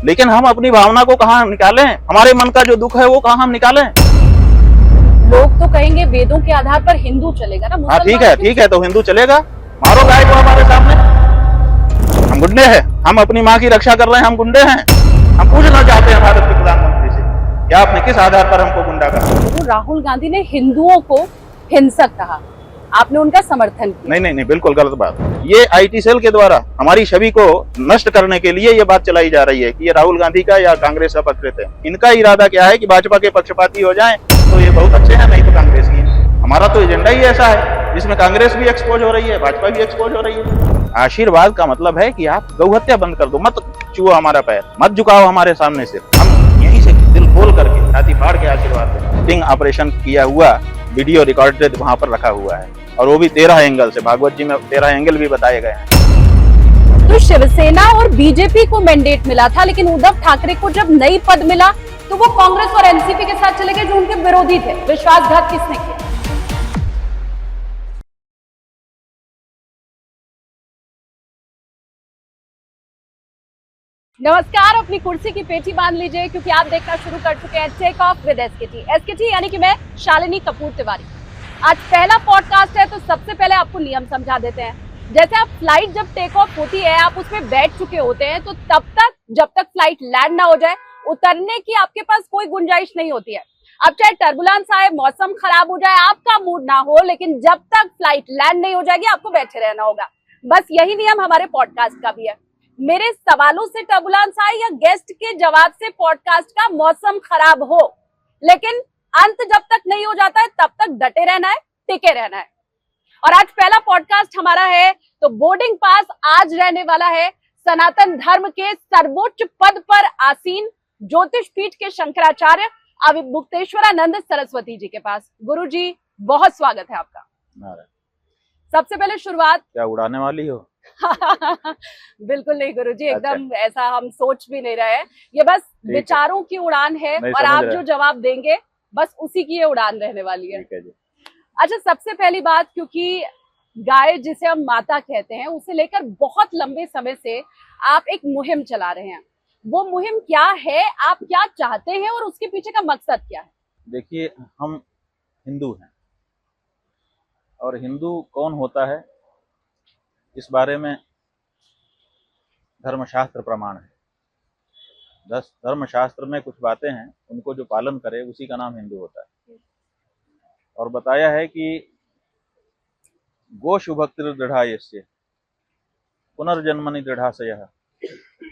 लेकिन हम अपनी भावना को कहाँ निकालें, हमारे मन का जो दुख है वो कहाँ हम निकालें। लोग तो कहेंगे वेदों के आधार पर हिंदू चलेगा ना, हाँ मुसलमान ठीक है तो हिंदू चलेगा, मारो गाय को हमारे सामने। हम गुंडे हैं, हम अपनी माँ की रक्षा कर रहे हैं, हम गुंडे हैं। हम पूछना चाहते हैं भारत के प्रधानमंत्री से, क्या आपने किस आधार पर हमको गुंडा कहा? तो राहुल गांधी ने हिंदुओं को हिंसक कहा, आपने उनका समर्थन किया। नहीं, बिल्कुल गलत बात। ये आईटी सेल के द्वारा हमारी छवि को नष्ट करने के लिए ये बात चलाई जा रही है कि ये राहुल गांधी का या कांग्रेस का पक्षपात है। इनका इरादा क्या है कि भाजपा के पक्षपाती हो जाएं तो ये बहुत अच्छे हैं, नहीं तो कांग्रेस की। हमारा तो एजेंडा ही ऐसा है जिसमें कांग्रेस भी एक्सपोज हो रही है, भाजपा भी एक्सपोज हो रही है। आशीर्वाद का मतलब है कि आप गौ हत्या बंद कर दो, मत छुओ हमारा पैर, मत झुकाओ हमारे सामने से। हम यहीं से दिल खोल करके छाती फाड़ के आशीर्वाद दें। स्टिंग ऑपरेशन किया हुआ वीडियो रिकॉर्डेड वहां पर रखा हुआ है, और वो भी 13 एंगल से। भागवत जी में 13 एंगल भी बताए गए हैं। तो शिवसेना और बीजेपी को मैंडेट मिला था, लेकिन उद्धव ठाकरे को जब नई पद मिला तो वो कांग्रेस और एनसीपी के साथ चले गए जो उनके विरोधी थे। विश्वासघात किसने किया? नमस्कार, अपनी कुर्सी की पेटी बांध लीजिए क्योंकि आप देखना शुरू कर चुके हैं टेक ऑफ विद एसकेटी यानी कि मैं शालिनी कपूर तिवारी। आज पहला पॉडकास्ट है तो सबसे पहले आपको नियम समझा देते हैं। जैसे आप फ्लाइट जब टेक ऑफ होती है, आप उसमें बैठ चुके होते हैं, तो तब तक जब तक फ्लाइट लैंड ना हो जाए उतरने की आपके पास कोई गुंजाइश नहीं होती है। अब चाहे टर्बुलेंस आए, मौसम खराब हो जाए, आपका मूड ना हो, लेकिन जब तक फ्लाइट लैंड नहीं हो जाएगी आपको बैठे रहना होगा। बस यही नियम हमारे पॉडकास्ट का भी है। मेरे सवालों से टर्बुलेंस आए या गेस्ट के जवाब से पॉडकास्ट का मौसम खराब हो, लेकिन अंत जब तक नहीं हो जाता है तब तक डटे रहना है, टिके रहना है। और आज पहला पॉडकास्ट हमारा है तो बोर्डिंग पास आज रहने वाला है सनातन धर्म के सर्वोच्च पद पर आसीन ज्योतिष पीठ के शंकराचार्य अविमुक्तेश्वरानंद सरस्वती जी के पास। गुरु जी, बहुत स्वागत है आपका। सबसे पहले शुरुआत क्या उड़ाने वाली हो? बिल्कुल नहीं गुरुजी, एकदम ऐसा हम सोच भी नहीं रहे हैं। ये बस विचारों की उड़ान है और आप जो जवाब देंगे बस उसी की ये उड़ान रहने वाली है। अच्छा, सबसे पहली बात, क्योंकि गाय जिसे हम माता कहते हैं उसे लेकर बहुत लंबे समय से आप एक मुहिम चला रहे हैं। वो मुहिम क्या है, आप क्या चाहते हैं और उसके पीछे का मकसद क्या है? देखिए, हम हिंदू हैं और हिंदू कौन होता है इस बारे में धर्मशास्त्र प्रमाण है। धर्मशास्त्र में कुछ बातें हैं, उनको जो पालन करे उसी का नाम हिंदू होता है। और बताया है कि गो शुभक्तिर दृढ़ायस्य पुनर्जन्मनि दृढ़ाशयः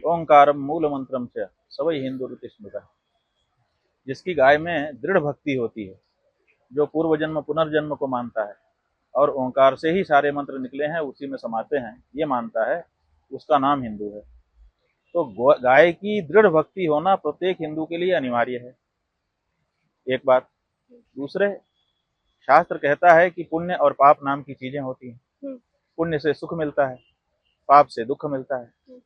ओंकारम मूल मंत्रम च सवै हिंदू ऋति स्मृतः। जिसकी गाय में दृढ़ भक्ति होती है, जो पूर्व जन्म पुनर्जन्म को मानता है और ओंकार से ही सारे मंत्र निकले हैं, उसी में समाते हैं, ये मानता है, उसका नाम हिंदू है। तो गाय की दृढ़ भक्ति होना प्रत्येक हिंदू के लिए अनिवार्य है, एक बात। दूसरे, शास्त्र कहता है कि पुण्य और पाप नाम की चीजें होती हैं। पुण्य से सुख मिलता है, पाप से दुख मिलता है।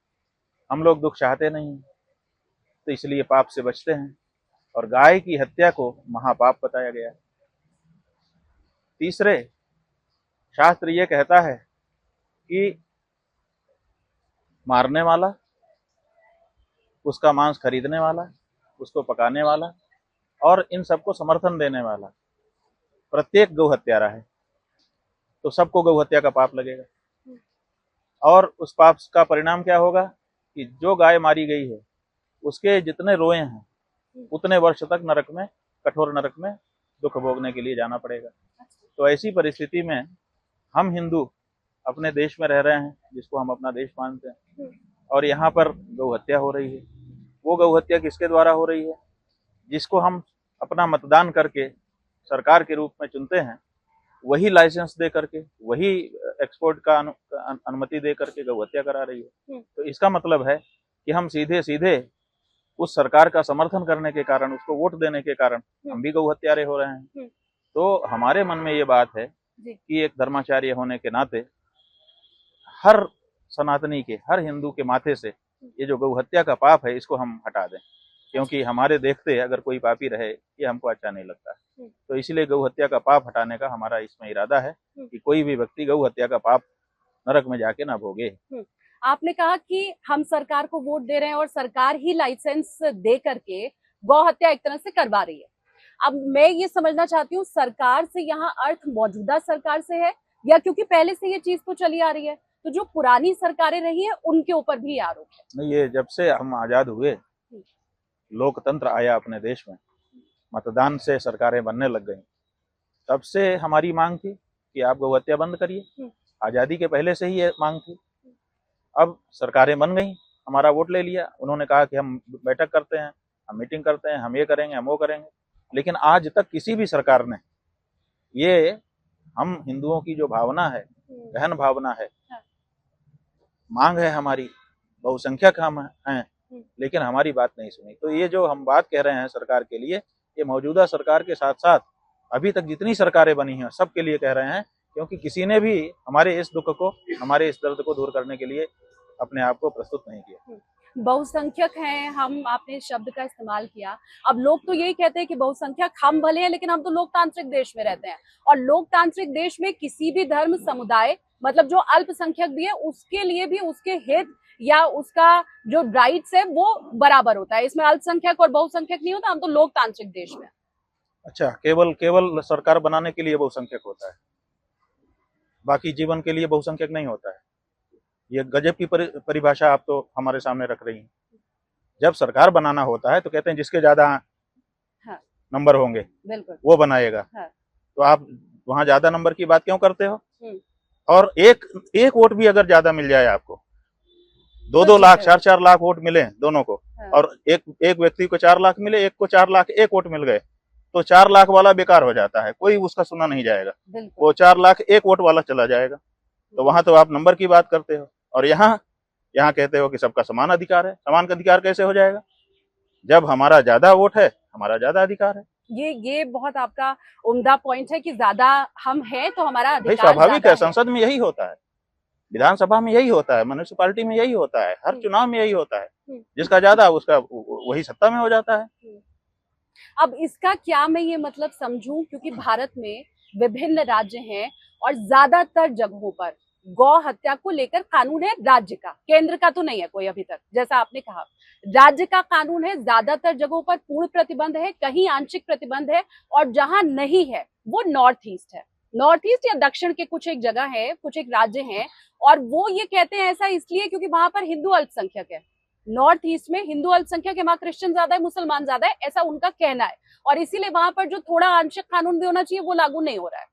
हम लोग दुख चाहते नहीं, तो इसलिए पाप से बचते हैं, और गाय की हत्या को महापाप बताया गया है। तीसरे, शास्त्र ये कहता है कि मारने वाला, उसका मांस खरीदने वाला, उसको पकाने वाला और इन सबको समर्थन देने वाला प्रत्येक गौ हत्यारा है, तो सबको गौ हत्या का पाप लगेगा। और उस पाप का परिणाम क्या होगा कि जो गाय मारी गई है उसके जितने रोए हैं उतने वर्ष तक नरक में, कठोर नरक में दुख भोगने के लिए जाना पड़ेगा। तो ऐसी परिस्थिति में हम हिंदू अपने देश में रह रहे हैं, जिसको हम अपना देश मानते हैं, और यहाँ पर गौ हत्या हो रही है। वो गौ हत्या किसके द्वारा हो रही है? जिसको हम अपना मतदान करके सरकार के रूप में चुनते हैं, वही लाइसेंस दे करके, वही एक्सपोर्ट का अनुमति दे करके गौ हत्या करा रही है। तो इसका मतलब है कि हम सीधे सीधे उस सरकार का समर्थन करने के कारण, उसको वोट देने के कारण हम भी गौ हत्यारे हो रहे हैं। तो हमारे मन में ये बात है कि एक धर्माचार्य होने के नाते हर सनातनी के, हर हिंदू के माथे से ये जो गौ हत्या का पाप है इसको हम हटा दें, क्योंकि हमारे देखते अगर कोई पापी रहे ये हमको अच्छा नहीं लगता। तो इसलिए गौ हत्या का पाप हटाने का हमारा इसमें इरादा है कि कोई भी व्यक्ति गौ हत्या का पाप नरक में जाके ना भोगे। आपने कहा कि हम सरकार को वोट दे रहे हैं और सरकार ही लाइसेंस दे करके गौ हत्या एक तरह से करवा रही है। अब मैं ये समझना चाहती हूँ, सरकार से यहाँ अर्थ मौजूदा सरकार से है या क्योंकि पहले से ये चीज तो चली आ रही है, तो जो पुरानी सरकारें रही है उनके ऊपर भी आरोप है? नहीं, ये जब से हम आजाद हुए, लोकतंत्र आया अपने देश में, मतदान से सरकारें बनने लग गई, तब से हमारी मांग थी कि आप गौ हत्या बंद करिए। आजादी के पहले से ही ये मांग थी। अब सरकारें बन गई, हमारा वोट ले लिया, उन्होंने कहा कि हम बैठक करते हैं, हम मीटिंग करते हैं, हम ये करेंगे, हम वो करेंगे, लेकिन आज तक किसी भी सरकार ने ये हम हिंदुओं की जो भावना है, गहन भावना है, मांग है हमारी, बहुसंख्यक हम हैं, लेकिन हमारी बात नहीं सुनी। तो ये जो हम बात कह रहे हैं सरकार के लिए, ये मौजूदा सरकार के साथ साथ अभी तक जितनी सरकारें बनी हैं सबके लिए कह रहे हैं, क्योंकि किसी ने भी हमारे इस दुख को, हमारे इस दर्द को दूर करने के लिए अपने आप को प्रस्तुत नहीं किया। बहुसंख्यक हैं हम, आपने इस शब्द का इस्तेमाल किया। अब लोग तो यही कहते हैं कि बहुसंख्यक हम भले हैं, लेकिन हम तो लोकतांत्रिक देश में रहते हैं और लोकतांत्रिक देश में किसी भी धर्म समुदाय, मतलब जो अल्पसंख्यक भी है, उसके लिए भी उसके हित या उसका जो राइट्स है वो बराबर होता है। इसमें अल्पसंख्यक और बहुसंख्यक नहीं होता, हम तो लोकतांत्रिक देश में। अच्छा, केवल सरकार बनाने के लिए बहुसंख्यक होता है, बाकी जीवन के लिए बहुसंख्यक नहीं होता है। ये गजब की परिभाषा आप तो हमारे सामने रख रही हैं। जब सरकार बनाना होता है तो कहते हैं जिसके ज्यादा नंबर होंगे वो बनाएगा। तो आप वहां ज्यादा नंबर की बात क्यों करते हो? और एक वोट भी अगर ज्यादा मिल जाए आपको, 2-2 लाख 4-4 लाख वोट मिले दोनों को, और एक व्यक्ति को 4 लाख मिले, एक को 4 लाख 1 वोट मिल गए, तो 4 लाख वाला बेकार हो जाता है, कोई उसका सुना नहीं जाएगा, वो 4 लाख 1 वोट वाला चला जाएगा। तो वहां तो आप नंबर की बात करते हो, और यहाँ कहते हो कि सबका समान अधिकार है। समान अधिकार कैसे हो जाएगा? जब हमारा ज्यादा वोट है, हमारा ज्यादा अधिकार है। ये बहुत आपका उम्दा पॉइंट है कि ज्यादा हम हैं तो हमारा अधिकार स्वाभाविक है। संसद में यही होता है, विधानसभा में यही होता है, म्युनिसिपैलिटी में यही होता है, हर चुनाव में यही होता है। जिसका ज्यादा उसका वही सत्ता में हो जाता है। अब इसका क्या मैं ये मतलब समझूं, क्योंकि भारत में विभिन्न राज्य हैं और ज्यादातर जगहों पर गौ हत्या को लेकर कानून है राज्य का, केंद्र का तो नहीं है कोई अभी तक। जैसा आपने कहा, राज्य का कानून है, ज्यादातर जगहों पर पूर्ण प्रतिबंध है, कहीं आंशिक प्रतिबंध है, और जहां नहीं है वो नॉर्थ ईस्ट है। नॉर्थ ईस्ट या दक्षिण के कुछ एक जगह है, कुछ एक राज्य हैं, और वो ये कहते हैं ऐसा इसलिए क्योंकि वहां पर हिंदू अल्पसंख्यक है। नॉर्थ ईस्ट में हिंदू अल्पसंख्यक है, वहां क्रिश्चियन ज्यादा है, मुसलमान ज्यादा है, ऐसा उनका कहना है, और इसीलिए वहां पर जो थोड़ा आंशिक कानून भी होना चाहिए वो लागू नहीं हो रहा है।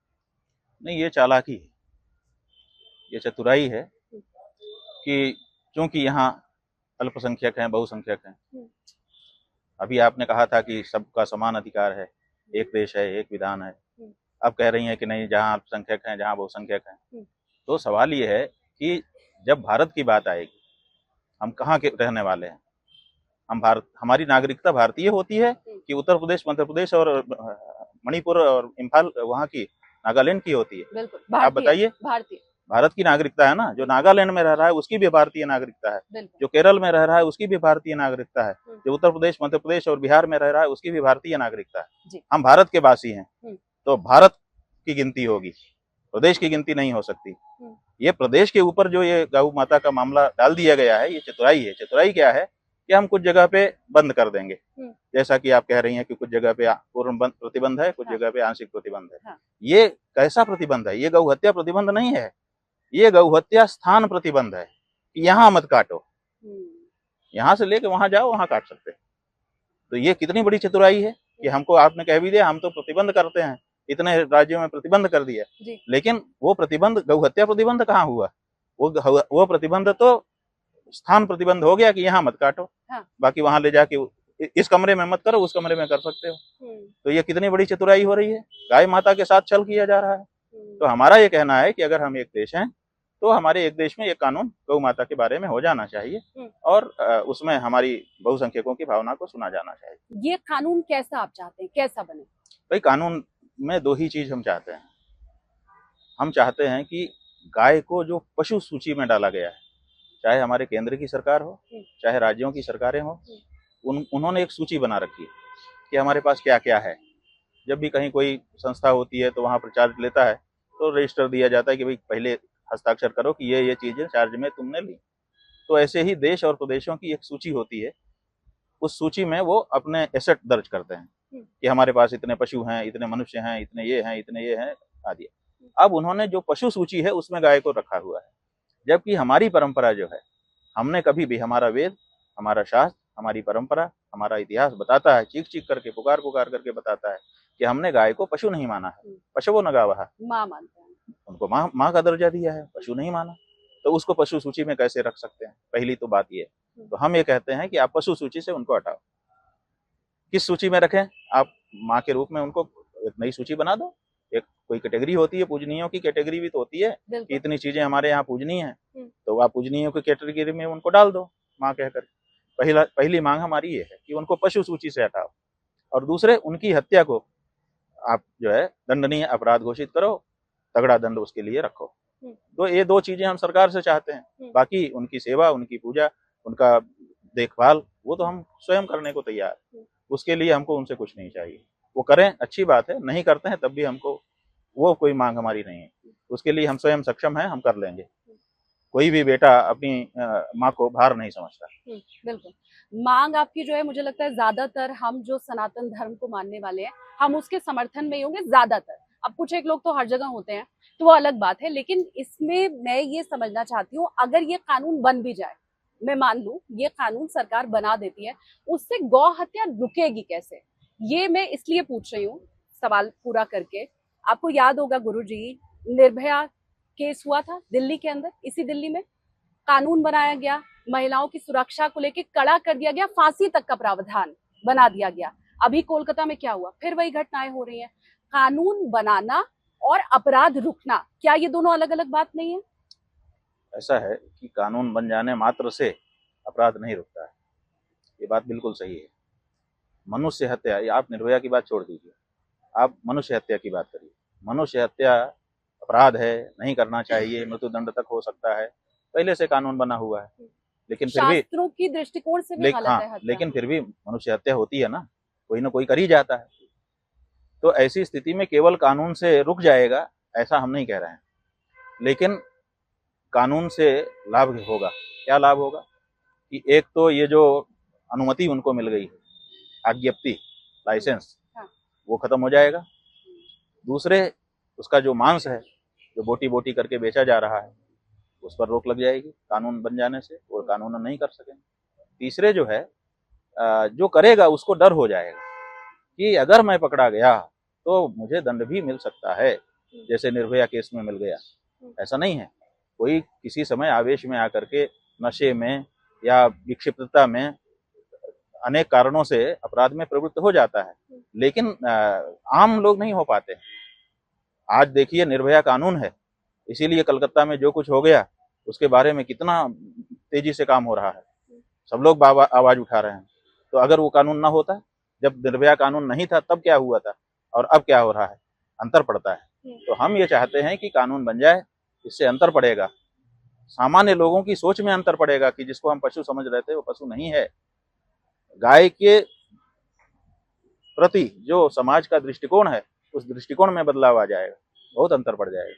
नहीं, ये चालाकी है, ये चतुराई है कि चूंकि यहाँ अल्पसंख्यक हैं, बहुसंख्यक हैं। अभी आपने कहा था कि सबका समान अधिकार है, एक देश है, एक विधान है। अब कह रही हैं कि नहीं, जहाँ अल्पसंख्यक हैं, जहाँ बहुसंख्यक हैं। तो सवाल ये है कि जब भारत की बात आएगी, हम कहाँ के रहने वाले हैं? हम हमारी नागरिकता भारतीय होती है कि उत्तर प्रदेश, मध्य प्रदेश और मणिपुर और इम्फाल, वहाँ की नागालैंड की होती है? बिल्कुल, आप बताइए। भारत की नागरिकता है ना। जो नागालैंड में रह रहा है उसकी भी भारतीय नागरिकता है, जो केरल में रह रहा है उसकी भी भारतीय नागरिकता है, जो उत्तर प्रदेश, मध्य प्रदेश और बिहार में रह रहा है उसकी भी भारतीय नागरिकता है। हम भारत के वासी हैं, तो भारत की गिनती होगी, प्रदेश की गिनती नहीं हो सकती। ये प्रदेश के ऊपर जो ये गौ माता का मामला डाल दिया गया है, ये चतुराई है। चतुराई क्या है कि हम कुछ जगह पे बंद कर देंगे, जैसा कि आप कह रही हैं कि कुछ जगह पे पूर्ण प्रतिबंध है, कुछ जगह पे आंशिक प्रतिबंध है। ये कैसा प्रतिबंध है? ये गौ हत्या प्रतिबंध नहीं है, ये गौ हत्या स्थान प्रतिबंध है कि यहाँ मत काटो, यहाँ से लेके वहां जाओ, वहां काट सकते। तो ये कितनी बड़ी चतुराई है कि हमको आपने कह भी दिया, हम तो प्रतिबंध करते हैं, इतने राज्यों में प्रतिबंध कर दिया, लेकिन वो प्रतिबंध, गौ हत्या प्रतिबंध कहाँ हुआ? वो प्रतिबंध तो स्थान प्रतिबंध हो गया कि यहाँ मत काटो, बाकी वहां ले जाके इस कमरे में मत करो, उस कमरे में कर सकते हो। तो ये कितनी बड़ी चतुराई हो रही है, गाय माता के साथ छल किया जा रहा है। तो हमारा ये कहना है कि अगर हम एक देश हैं तो हमारे एक देश में एक कानून गौ माता के बारे में हो जाना चाहिए, और उसमें हमारी बहुसंख्यकों की भावना को सुना जाना चाहिए। ये कानून कैसा आप चाहते हैं, कैसा बने? भाई, कानून में 2 ही चीज हम चाहते हैं। हम चाहते हैं कि गाय को जो पशु सूची में डाला गया है, चाहे हमारे केंद्र की सरकार हो, चाहे राज्यों की सरकारें हो, उन्होंने एक सूची बना रखी है कि हमारे पास क्या क्या है। जब भी कहीं कोई संस्था होती है तो वहां पर चार्ज लेता है, तो रजिस्टर दिया जाता है कि भाई पहले हस्ताक्षर करो कि ये चीजें चार्ज में तुमने ली। तो ऐसे ही देश और प्रदेशों की एक सूची होती है, उस सूची में वो अपने एसेट दर्ज करते हैं कि हमारे पास इतने पशु हैं, इतने मनुष्य हैं, इतने ये हैं आदि। अब उन्होंने जो पशु सूची है उसमें गाय को रखा हुआ है, जबकि हमारी परंपरा जो है, हमने कभी भी, हमारा वेद, हमारा शास्त्र, हमारी परंपरा, हमारा इतिहास बताता है, चीख चीख करके, पुकार पुकार करके बताता है कि हमने गाय को पशु नहीं माना है। पशुओं न गावः, माँ मानते हैं, उनको माँ का दर्जा दिया है, पशु नहीं माना, तो उसको पशु सूची में कैसे रख सकते हैं? पहली तो बात ये। तो हम ये कहते हैं कि आप पशु सूची से उनको हटाओ। किस सूची में रखें? आप माँ के रूप में उनको एक नई सूची बना दो। एक कोई कैटेगरी होती है, पूजनीयों की कैटेगरी भी तो होती है कि इतनी चीजें हमारे यहाँ पूजनीय है, तो आप पूजनीयों की कैटेगरी में उनको डाल दो माँ कहकर। पहली मांग हमारी ये है कि उनको पशु सूची से हटाओ, और दूसरे, उनकी हत्या को आप जो है दंडनीय अपराध घोषित करो, तगड़ा दंड उसके लिए रखो। तो ये दो चीजें हम सरकार से चाहते हैं। बाकी उनकी सेवा, उनकी पूजा, उनका देखभाल, वो तो हम स्वयं करने को तैयार, उसके लिए हमको उनसे कुछ नहीं चाहिए। वो करें, अच्छी बात है, नहीं करते हैं तब भी हमको, वो कोई मांग हमारी नहीं है, उसके लिए हम स्वयं सक्षम हैं, हम कर लेंगे। कोई भी बेटा अपनी माँ को भार नहीं समझता। बिल्कुल। मांग आपकी जो है, मुझे लगता है ज्यादातर हम जो सनातन धर्म को मानने वाले हैं, हम उसके समर्थन में ही होंगे ज्यादातर। अब कुछ एक लोग तो हर जगह होते हैं, तो वो अलग बात है, लेकिन इसमें मैं ये समझना चाहती हूँ, अगर ये कानून बन भी जाए, मैं मान लूं ये कानून सरकार बना देती है, उससे गौ हत्या रुकेगी कैसे? ये मैं इसलिए पूछ रही हूँ सवाल पूरा करके। आपको याद होगा गुरुजी, निर्भया केस हुआ था दिल्ली के अंदर, इसी दिल्ली में कानून बनाया गया, महिलाओं की सुरक्षा को लेकर कड़ा कर दिया गया, फांसी तक का प्रावधान बना दिया गया। अभी कोलकाता में क्या हुआ? फिर वही घटनाएं हो रही हैं। कानून बनाना और अपराध रुकना, क्या ये दोनों अलग अलग बात नहीं है? ऐसा है कि कानून बन जाने मात्र से अपराध नहीं रुकता है, ये बात बिल्कुल सही है। मनुष्य हत्या, ये आप निर्भया की बात छोड़ दीजिए, आप मनुष्य हत्या की बात करिए। मनुष्य हत्या अपराध है, नहीं करना चाहिए, मृत्युदंड तक हो सकता है, पहले से कानून बना हुआ है, लेकिन फिर भी शास्त्रों की दृष्टिकोण से भी गलत है हत्या। लेकिन फिर भी मनुष्य हत्या होती है ना, कोई ना कोई कर ही जाता है। तो ऐसी स्थिति में केवल कानून से रुक जाएगा ऐसा हम नहीं कह रहे हैं, लेकिन कानून से लाभ होगा। क्या लाभ होगा? कि एक तो ये जो अनुमति उनको मिल गई है, आज्ञप्ति, लाइसेंस, वो खत्म हो जाएगा। दूसरे, उसका जो मांस है, जो बोटी बोटी करके बेचा जा रहा है, उस पर रोक लग जाएगी कानून बन जाने से, और कानून नहीं कर सकेंगे। तीसरे जो है, जो करेगा उसको डर हो जाएगा कि अगर मैं पकड़ा गया तो मुझे दंड भी मिल सकता है, जैसे निर्भया केस में मिल गया। ऐसा नहीं है, कोई किसी समय आवेश में आकर के, नशे में या विक्षिप्तता में, अनेक कारणों से अपराध में प्रवृत्त हो जाता है, लेकिन आम लोग नहीं हो पाते। आज देखिए, निर्भया कानून है, इसीलिए कलकत्ता में जो कुछ हो गया उसके बारे में कितना तेजी से काम हो रहा है, सब लोग आवाज उठा रहे हैं। तो अगर वो कानून ना होता, जब निर्भया कानून नहीं था तब क्या हुआ था और अब क्या हो रहा है, अंतर पड़ता है। तो हम ये चाहते हैं कि कानून बन जाए, इससे अंतर पड़ेगा, सामान्य लोगों की सोच में अंतर पड़ेगा कि जिसको हम पशु समझ रहे थे वो पशु नहीं है। गाय के प्रति जो समाज का दृष्टिकोण है, उस दृष्टिकोण में बदलाव आ जाएगा, बहुत अंतर पड़ जाएगा।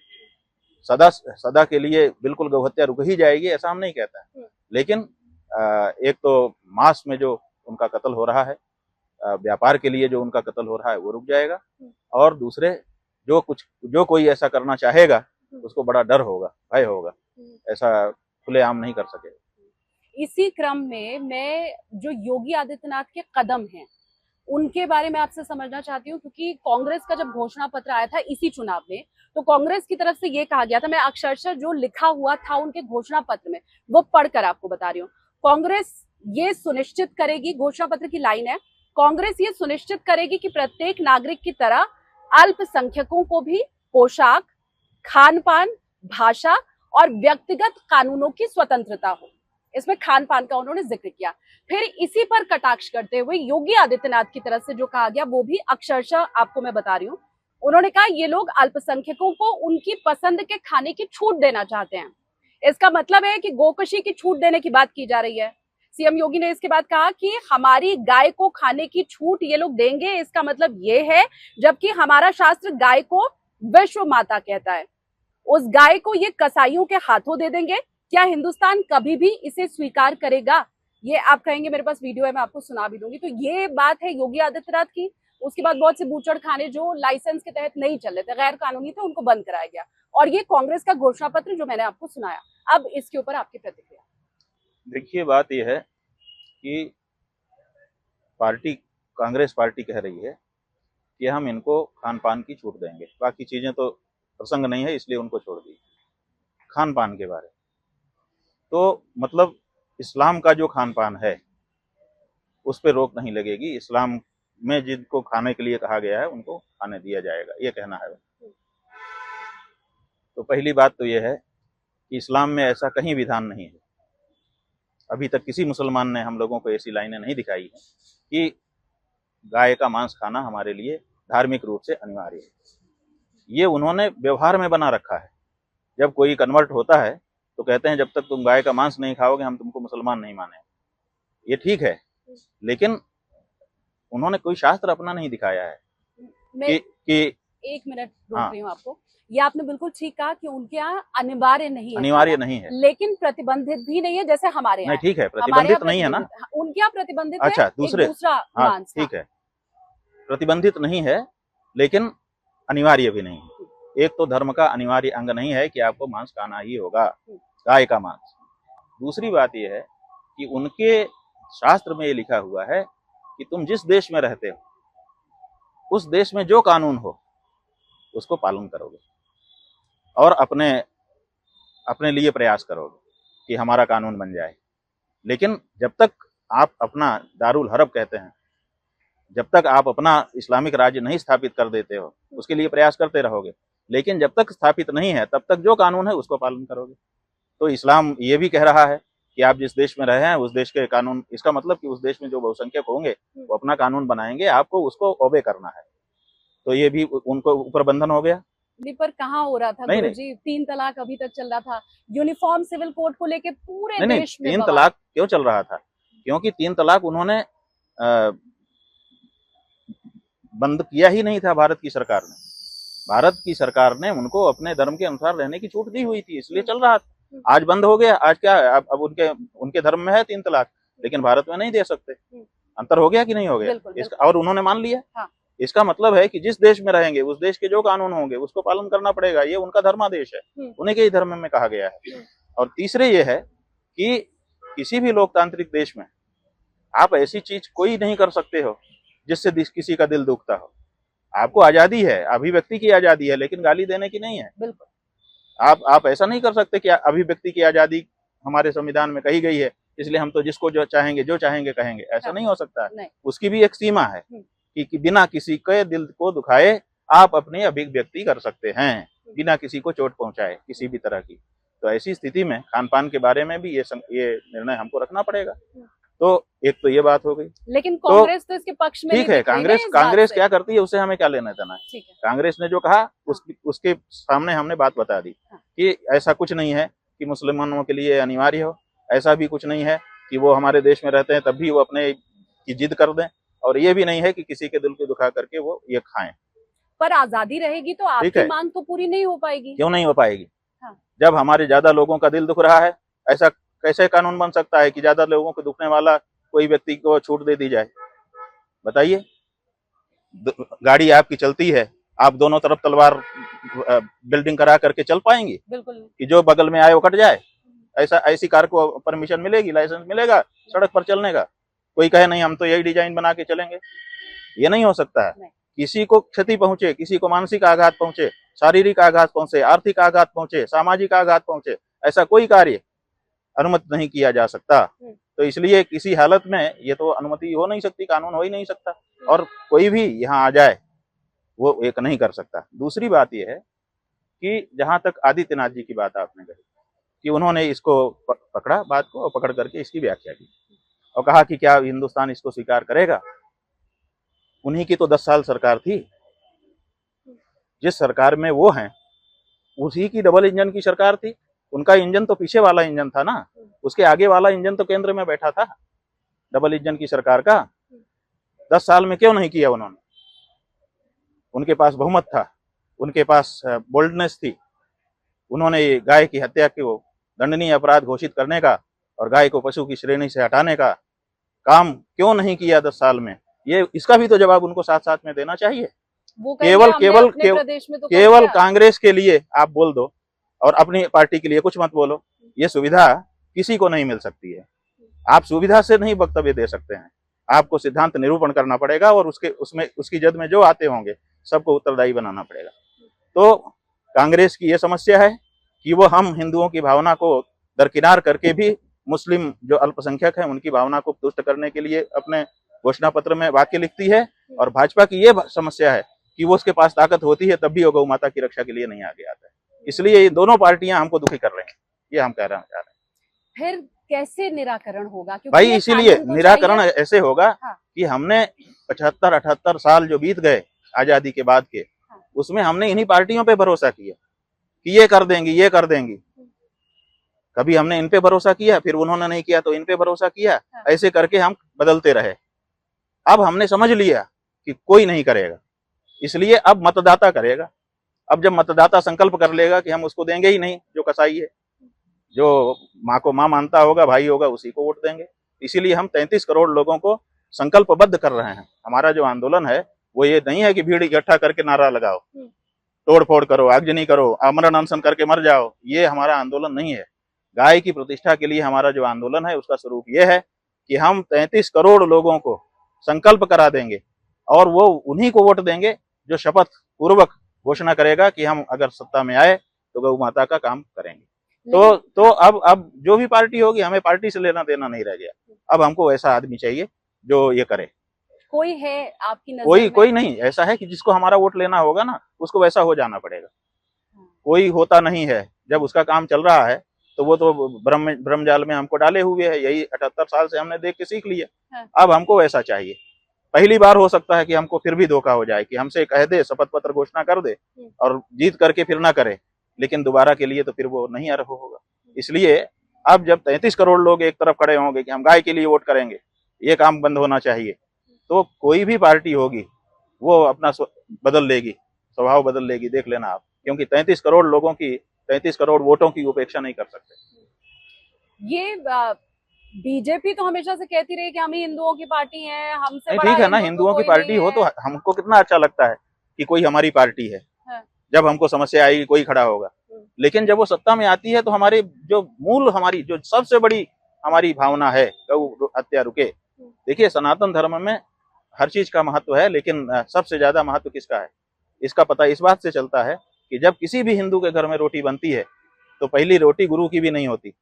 सदा के लिए बिल्कुल गौहत्या रुक ही जाएगी ऐसा हम नहीं कहते हैं, लेकिन एक तो मांस में जो उनका कत्ल हो रहा है, व्यापार के लिए जो उनका कत्ल हो रहा है, वो रुक जाएगा। और दूसरे, जो कोई ऐसा करना चाहेगा उसको बड़ा डर होगा, भय होगा, ऐसा खुलेआम नहीं कर सके। इसी क्रम में मैं जो योगी आदित्यनाथ के कदम हैं उनके बारे में आपसे समझना चाहती हूँ, क्योंकि कांग्रेस का जब घोषणा पत्र आया था इसी चुनाव में, तो कांग्रेस की तरफ से ये कहा गया था, मैं अक्षरशः जो लिखा हुआ था उनके घोषणा पत्र में वो पढ़कर आपको बता रही हूँ। कांग्रेस ये सुनिश्चित करेगी, घोषणा पत्र की लाइन है, कांग्रेस ये सुनिश्चित करेगी कि प्रत्येक नागरिक की तरह अल्पसंख्यकों को भी पोशाक, खान पान, भाषा और व्यक्तिगत कानूनों की स्वतंत्रता हो। इसमें खान पान का उन्होंने जिक्र किया। फिर इसी पर कटाक्ष करते हुए योगी आदित्यनाथ की तरफ से जो कहा गया वो भी अक्षरशः आपको मैं बता रही हूँ। उन्होंने कहा ये लोग अल्पसंख्यकों को उनकी पसंद के खाने की छूट देना चाहते हैं। इसका मतलब है कि गोकशी की छूट देने की बात की जा रही है। सीएम योगी ने इसके बाद कहा कि हमारी गाय को खाने की छूट ये लोग देंगे, इसका मतलब ये है, जबकि हमारा शास्त्र गाय को विश्व माता कहता है, उस गाय को ये कसाईयों के हाथों दे देंगे, क्या हिंदुस्तान कभी भी इसे स्वीकार करेगा? ये आप कहेंगे मेरे पास वीडियो है, मैं आपको सुना भी दूंगी। तो ये बात है योगी आदित्यनाथ की। उसके बाद बहुत से बूचड़ खाने जो लाइसेंस के तहत नहीं चल रहे थे, गैर कानूनी थे, उनको बंद कराया गया। और ये कांग्रेस का घोषणा पत्र जो मैंने आपको सुनाया। अब इसके ऊपर आपकी प्रतिक्रिया। देखिए, बात यह है कि पार्टी, कांग्रेस पार्टी कह रही है कि हम इनको खान पान की छूट देंगे, बाकी चीजें तो प्रसंग नहीं है इसलिए उनको छोड़ दी। खान पान के बारे तो मतलब इस्लाम का जो खान पान है उस पर रोक नहीं लगेगी। इस्लाम में जिनको खाने के लिए कहा गया है उनको खाने दिया जाएगा, ये कहना है। तो पहली बात तो यह है कि इस्लाम में ऐसा कहीं विधान नहीं है। अभी तक किसी मुसलमान ने हम लोगों को ऐसी लाइनें नहीं दिखाई है कि गाय का मांस खाना हमारे लिए धार्मिक रूप से अनिवार्य है। ये उन्होंने व्यवहार में बना रखा है। जब कोई कन्वर्ट होता है तो कहते हैं जब तक तुम गाय का मांस नहीं खाओगे हम तुमको मुसलमान नहीं माने। ये ठीक है, लेकिन उन्होंने कोई शास्त्र अपना नहीं दिखाया है कि एक मिनट रोक रही हूँ आपको। ये आपने बिल्कुल ठीक कहा कि उनके यहाँ अनिवार्य नहीं है, अनिवार्य नहीं है, लेकिन प्रतिबंधित भी नहीं है जैसे हमारे यहाँ। नहीं, ठीक है, प्रतिबंधित नहीं है ना। उनके यहाँ प्रतिबंधित अच्छा, है, दूसरा हाँ, ठीक है, प्रतिबंधित नहीं है लेकिन अनिवार्य भी नहीं है। एक तो धर्म का अनिवार्य अंग नहीं है कि आपको मांस खाना ही होगा, गाय का मांस। दूसरी बात यह है कि उनके शास्त्र में ये लिखा हुआ है कि तुम जिस देश में रहते हो उस देश में जो कानून हो उसको पालन करोगे और अपने लिए प्रयास करोगे कि हमारा कानून बन जाए। लेकिन जब तक आप अपना दारुल हरब कहते हैं, जब तक आप अपना इस्लामिक राज्य नहीं स्थापित कर देते हो उसके लिए प्रयास करते रहोगे, लेकिन जब तक स्थापित नहीं है तब तक जो कानून है उसको पालन करोगे। तो इस्लाम ये भी कह रहा है कि आप जिस देश में रहे हैं उस देश के कानून, इसका मतलब कि उस देश में जो बहुसंख्यक होंगे वो अपना कानून बनाएंगे, आपको उसको ओबे करना है। तो ये भी उनको ऊपर बंधन हो गया। पर कहाँ हो रहा था गुरुजी? 3 तलाक अभी तक चल रहा था, यूनिफॉर्म सिविल कोड को लेके पूरे देश में 3 तलाक क्यों चल रहा था? क्योंकि 3 तलाक उन्होंने बंद किया ही नहीं था भारत की सरकार ने। भारत की सरकार ने उनको अपने धर्म के अनुसार रहने की छूट दी हुई थी, इसलिए चल रहा था। आज बंद हो गया। आज क्या अब उनके धर्म में है 3 तलाक, लेकिन भारत में नहीं दे सकते। अंतर हो गया कि नहीं हो गया? और उन्होंने मान लिया। हाँ। इसका मतलब है कि जिस देश में रहेंगे उस देश के जो कानून होंगे उसको पालन करना पड़ेगा। ये उनका धर्मादेश है, उन्हीं के ही धर्म में कहा गया है। और तीसरे ये है कि किसी भी लोकतांत्रिक देश में आप ऐसी चीज कोई नहीं कर सकते हो जिससे किसी का दिल दुखता हो। आपको आजादी है, अभिव्यक्ति की आजादी है, लेकिन गाली देने की नहीं है। बिल्कुल। आप ऐसा नहीं कर सकते कि अभिव्यक्ति की आजादी हमारे संविधान में कही गई है इसलिए हम तो जिसको जो चाहेंगे कहेंगे, ऐसा नहीं हो सकता। उसकी भी एक सीमा है कि बिना किसी के दिल को दुखाए आप अपनी अभिव्यक्ति कर सकते हैं, बिना किसी को चोट पहुंचाए किसी भी तरह की। तो ऐसी स्थिति में खान पान के बारे में भी ये निर्णय हमको रखना पड़ेगा। तो एक तो ये बात हो गई। लेकिन कांग्रेस तो इसके पक्ष में ठीक है। कांग्रेस क्या करती है उससे हमें क्या लेना देना है। कांग्रेस ने जो कहा उसके सामने हमने बात बता दी कि ऐसा कुछ नहीं है कि मुसलमानों के लिए अनिवार्य हो, ऐसा भी कुछ नहीं है कि वो हमारे देश में रहते हैं तब भी वो अपने की जिद कर दें, और ये भी नहीं है कि किसी के दिल को दुखा करके वो ये खाएं। पर आजादी रहेगी तो आपकी मांग तो पूरी नहीं हो पाएगी। क्यों नहीं हो पाएगी? हाँ। जब हमारे ज्यादा लोगों का दिल दुख रहा है, ऐसा कैसे कानून बन सकता है कि ज्यादा लोगों को दुखने वाला कोई व्यक्ति को छूट दे दी जाए? बताइए। गाड़ी आपकी चलती है, आप दोनों तरफ तलवार बिल्डिंग करा करके चल पाएंगी? बिल्कुल। कि जो बगल में आए वो कट जाए? ऐसी कार को परमिशन मिलेगी, लाइसेंस मिलेगा सड़क पर चलने का? कोई कहे नहीं हम तो यही डिजाइन बना के चलेंगे, ये नहीं हो सकता है। किसी को क्षति पहुंचे, किसी को मानसिक आघात पहुंचे, शारीरिक आघात पहुंचे, आर्थिक आघात पहुंचे, सामाजिक आघात पहुंचे, ऐसा कोई कार्य अनुमति नहीं किया जा सकता। तो इसलिए किसी हालत में ये तो अनुमति हो नहीं सकती, कानून हो ही नहीं सकता, और कोई भी यहाँ आ जाए वो एक नहीं कर सकता। दूसरी बात यह है कि जहां तक आदित्यनाथ जी की बात आपने कही कि उन्होंने इसको पकड़ा बात को और पकड़ करके इसकी व्याख्या की और कहा कि क्या हिंदुस्तान इसको स्वीकार करेगा। उन्हीं की तो 10 साल सरकार थी। जिस सरकार में वो हैं उसी की डबल इंजन की सरकार थी। उनका इंजन तो पीछे वाला इंजन था ना, उसके आगे वाला इंजन तो केंद्र में बैठा था डबल इंजन की सरकार का। 10 साल में क्यों नहीं किया उन्होंने? उनके पास बहुमत था, उनके पास बोल्डनेस थी। उन्होंने गाय की हत्या को दंडनीय अपराध घोषित करने का और गाय को पशु की श्रेणी से हटाने का काम क्यों नहीं किया 10 साल में, ये इसका भी तो जवाब उनको साथ साथ में देना चाहिए। वो केवल केवल प्रदेश में तो केवल कांग्रेस के लिए आप बोल दो और अपनी पार्टी के लिए कुछ मत बोलो, ये सुविधा किसी को नहीं मिल सकती है। आप सुविधा से नहीं वक्तव्य दे सकते हैं, आपको सिद्धांत निरूपण करना पड़ेगा और उसकी जद में जो आते होंगे सबको उत्तरदायी बनाना पड़ेगा। तो कांग्रेस की ये समस्या है कि वो हम हिंदुओं की भावना को दरकिनार करके भी मुस्लिम जो अल्पसंख्यक है उनकी भावना को तुष्ट करने के लिए अपने घोषणा पत्र में वाक्य लिखती है, और भाजपा की ये समस्या है कि वो उसके पास ताकत होती है तब भी वो गौ माता की रक्षा के लिए नहीं आगे आता है। इसलिए ये दोनों पार्टियां हमको दुखी कर रहे हैं, ये हम कहना चाह रहे हैं। फिर कैसे निराकरण होगा? भाई इसीलिए निराकरण ऐसे होगा कि हमने 75-78 साल जो बीत गए आजादी के बाद के, उसमें हमने इन्हीं पार्टियों पे भरोसा किया कि ये कर देंगी ये कर देंगी। कभी हमने इन पे भरोसा किया, फिर उन्होंने नहीं किया तो इन पे भरोसा किया, ऐसे करके हम बदलते रहे। अब हमने समझ लिया कि कोई नहीं करेगा, इसलिए अब मतदाता करेगा। अब जब मतदाता संकल्प कर लेगा कि हम उसको देंगे ही नहीं जो कसाई है, जो माँ को माँ मानता होगा, भाई होगा, उसी को वोट देंगे। इसीलिए हम 33 करोड़ लोगों को संकल्पबद्ध कर रहे हैं। हमारा जो आंदोलन है वो ये नहीं है कि भीड़ इकट्ठा करके नारा लगाओ, तोड़ फोड़ करो, आगजनी करो, आमरण अनशन करके मर जाओ, ये हमारा आंदोलन नहीं है। गाय की प्रतिष्ठा के लिए हमारा जो आंदोलन है उसका स्वरूप ये है कि हम 33 करोड़ लोगों को संकल्प करा देंगे और वो उन्हीं को वोट देंगे जो शपथ पूर्वक घोषणा करेगा कि हम अगर सत्ता में आए तो गौ माता का काम करेंगे। तो अब जो भी पार्टी होगी, हमें पार्टी से लेना देना नहीं रह गया। अब हमको ऐसा आदमी चाहिए जो ये करे। कोई है आपकी नजर में? कोई नहीं ऐसा है कि जिसको हमारा वोट लेना होगा ना, उसको वैसा हो जाना पड़ेगा। कोई होता नहीं है। जब उसका काम चल रहा है तो वो तो ब्रह्मजाल में हमको डाले हुए है। यही 78 साल से हमने देख के सीख लिया। अब हमको वैसा चाहिए। पहली बार हो सकता है कि हमको फिर भी धोखा हो जाए कि हमसे कह दे, शपथ पत्र घोषणा कर दे और जीत करके फिर ना करे, लेकिन दोबारा के लिए तो फिर वो नहीं अर्ह होगा। इसलिए अब जब 33 करोड़ लोग एक तरफ खड़े होंगे कि हम गाय के लिए वोट करेंगे, ये काम बंद होना चाहिए, तो कोई भी पार्टी होगी वो अपना बदल लेगी, स्वभाव बदल लेगी, देख लेना आप। क्योंकि 33 करोड़ लोगों की 33 करोड़ वोटों की उपेक्षा नहीं कर सकते। ये बीजेपी तो हमेशा से कहती रही कि हम ही हिंदुओं की पार्टी है, हमसे ठीक है ना, हिंदुओं की पार्टी हो तो हमको कितना अच्छा लगता है कि कोई हमारी पार्टी है। जब हमको समस्या आएगी कोई खड़ा होगा, लेकिन जब वो सत्ता में आती है तो हमारे जो मूल, हमारी जो सबसे बड़ी हमारी भावना है, गौ हत्या रुके। देखिए, सनातन धर्म में हर चीज का महत्व है, लेकिन सबसे ज्यादा महत्व किसका है इसका पता इस बात से चलता है कि जब किसी भी हिंदू के घर में रोटी बनती है तो पहली रोटी गुरु की भी नहीं होती।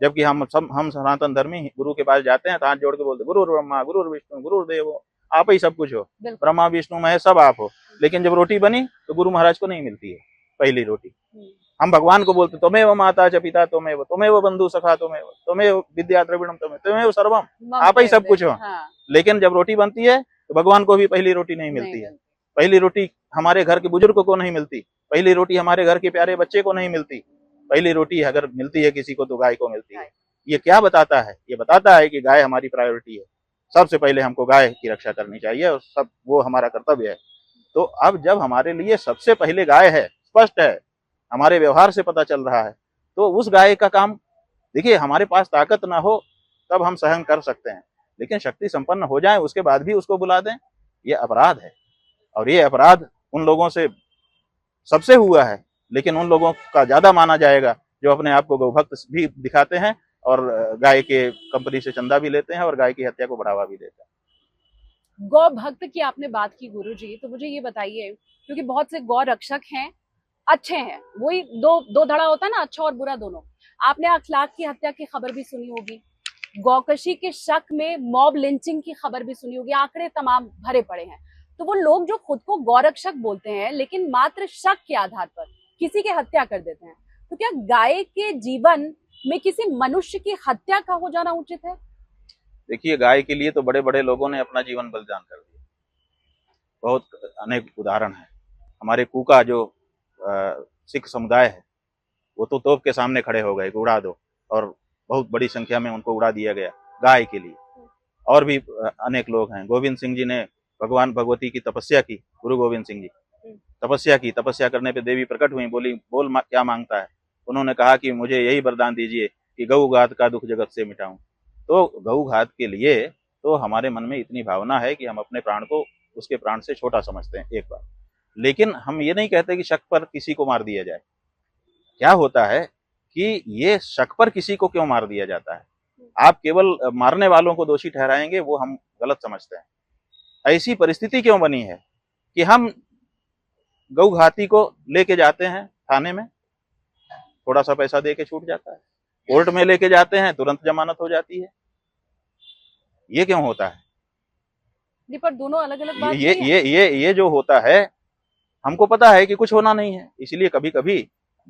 जबकि हम सनातन धर्मी गुरु के पास जाते हैं तो हाथ जोड़ के बोलते गुरु ब्रह्मा गुरु विष्णु गुरु देव, आप ही सब कुछ हो, ब्रह्मा विष्णु महेश सब आप हो। लेकिन जब रोटी बनी तो गुरु महाराज को नहीं मिलती है पहली रोटी। हम भगवान को बोलते त्वमेव माता च पिता त्वमेव बंधु सखा त्वमेव विद्या द्रविणम त्वमेव सर्वम, आप ही सब कुछ हो। लेकिन जब रोटी बनती है तो भगवान को भी पहली रोटी नहीं मिलती है। पहली रोटी हमारे घर के बुजुर्ग को नहीं मिलती, पहली रोटी हमारे घर के प्यारे बच्चे को नहीं मिलती, पहली रोटी अगर मिलती है किसी को तो गाय को मिलती है। ये क्या बताता है? ये बताता है कि गाय हमारी प्रायोरिटी है। सबसे पहले हमको गाय की रक्षा करनी चाहिए और सब वो हमारा कर्तव्य है। तो अब जब हमारे लिए सबसे पहले गाय है, स्पष्ट है, हमारे व्यवहार से पता चल रहा है, तो उस गाय का काम, देखिए हमारे पास ताकत ना हो तब हम सहन कर सकते हैं, लेकिन शक्ति संपन्न हो जाए उसके बाद भी उसको बुला दें, ये अपराध है। और ये अपराध उन लोगों से सबसे हुआ है, लेकिन उन लोगों का ज्यादा माना जाएगा जो अपने आप को गौभक्त भी दिखाते हैं और गाय के कंपनी से चंदा भी लेते हैं और गाय की हत्या को बढ़ावा भी देते हैं। गौ भक्त की आपने बात की गुरुजी, तो मुझे ये बताइए, क्योंकि बहुत से गौ रक्षक हैं, अच्छे हैं, वही दो धड़ा होता है ना, अच्छा और बुरा दोनों। आपने अखलाक की हत्या की खबर भी सुनी होगी, गौकशी के शक में मॉब लिंचिंग की खबर भी सुनी होगी, आंकड़े तमाम भरे पड़े हैं। तो वो लोग जो खुद को गौरक्षक बोलते हैं लेकिन मात्र शक के आधार पर किसी की हत्या कर देते हैं, तो क्या गाय के जीवन में किसी मनुष्य की हत्या का हो जाना उचित है? देखिए, गाय के लिए तो बड़े बड़े लोगों ने अपना जीवन बलिदान कर दिया, बहुत अनेक उदाहरण है। हमारे कूका जो सिख समुदाय है वो तो तोप के सामने खड़े हो गए, उड़ा दो, और बहुत बड़ी संख्या में उनको उड़ा दिया गया गाय के लिए। और भी अनेक लोग हैं। गोविंद सिंह जी ने भगवान भगवती की तपस्या की, गुरु गोविंद सिंह जी तपस्या की, तपस्या करने पे देवी प्रकट हुई, बोली बोल क्या मांगता है, उन्होंने कहा कि मुझे यही वरदान दीजिए कि गऊ घात का दुख जगत से मिटाऊं। तो गऊ घात के लिए तो हमारे मन में इतनी भावना है कि हम अपने प्राण को उसके प्राण से छोटा समझते हैं एक बार। लेकिन हम ये नहीं कहते कि शक पर किसी को मार दिया जाए। क्या होता है कि ये शक पर किसी को क्यों मार दिया जाता है? आप केवल मारने वालों को दोषी ठहराएंगे, वो हम गलत समझते हैं। ऐसी परिस्थिति क्यों बनी है कि हम गऊ घाती को लेके जाते हैं थाने में, थोड़ा सा पैसा दे के छूट जाता है, कोर्ट में लेके जाते हैं तुरंत जमानत हो जाती है। ये क्यों होता है? नहीं, पर दोनों अलग अलग बात ये नहीं है। ये जो होता है, हमको पता है कि कुछ होना नहीं है, इसलिए कभी कभी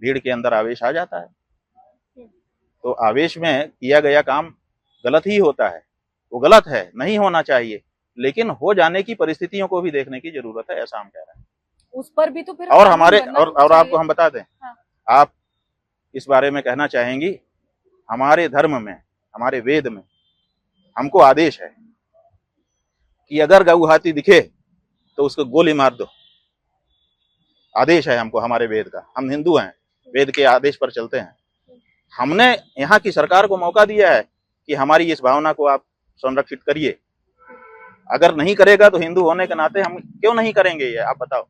भीड़ के अंदर आवेश आ जाता है। तो आवेश में किया गया काम गलत ही होता है, वो गलत है, नहीं होना चाहिए। लेकिन हो जाने की परिस्थितियों को भी देखने की जरूरत है, ऐसा हम कह रहे हैं। उस पर भी तो फिर और कानून हमारे बनना और चाहिए। आपको हम बता दें, हाँ। आप इस बारे में कहना चाहेंगी, हमारे धर्म में, हमारे वेद में हमको आदेश है कि अगर गऊ हाथी दिखे तो उसको गोली मार दो। आदेश है हमको हमारे वेद का, हम हिंदू हैं, वेद के आदेश पर चलते हैं। हमने यहाँ की सरकार को मौका दिया है कि हमारी इस भावना को आप संरक्षित करिए। अगर नहीं करेगा तो हिंदू होने के नाते हम क्यों नहीं करेंगे, ये आप बताओ।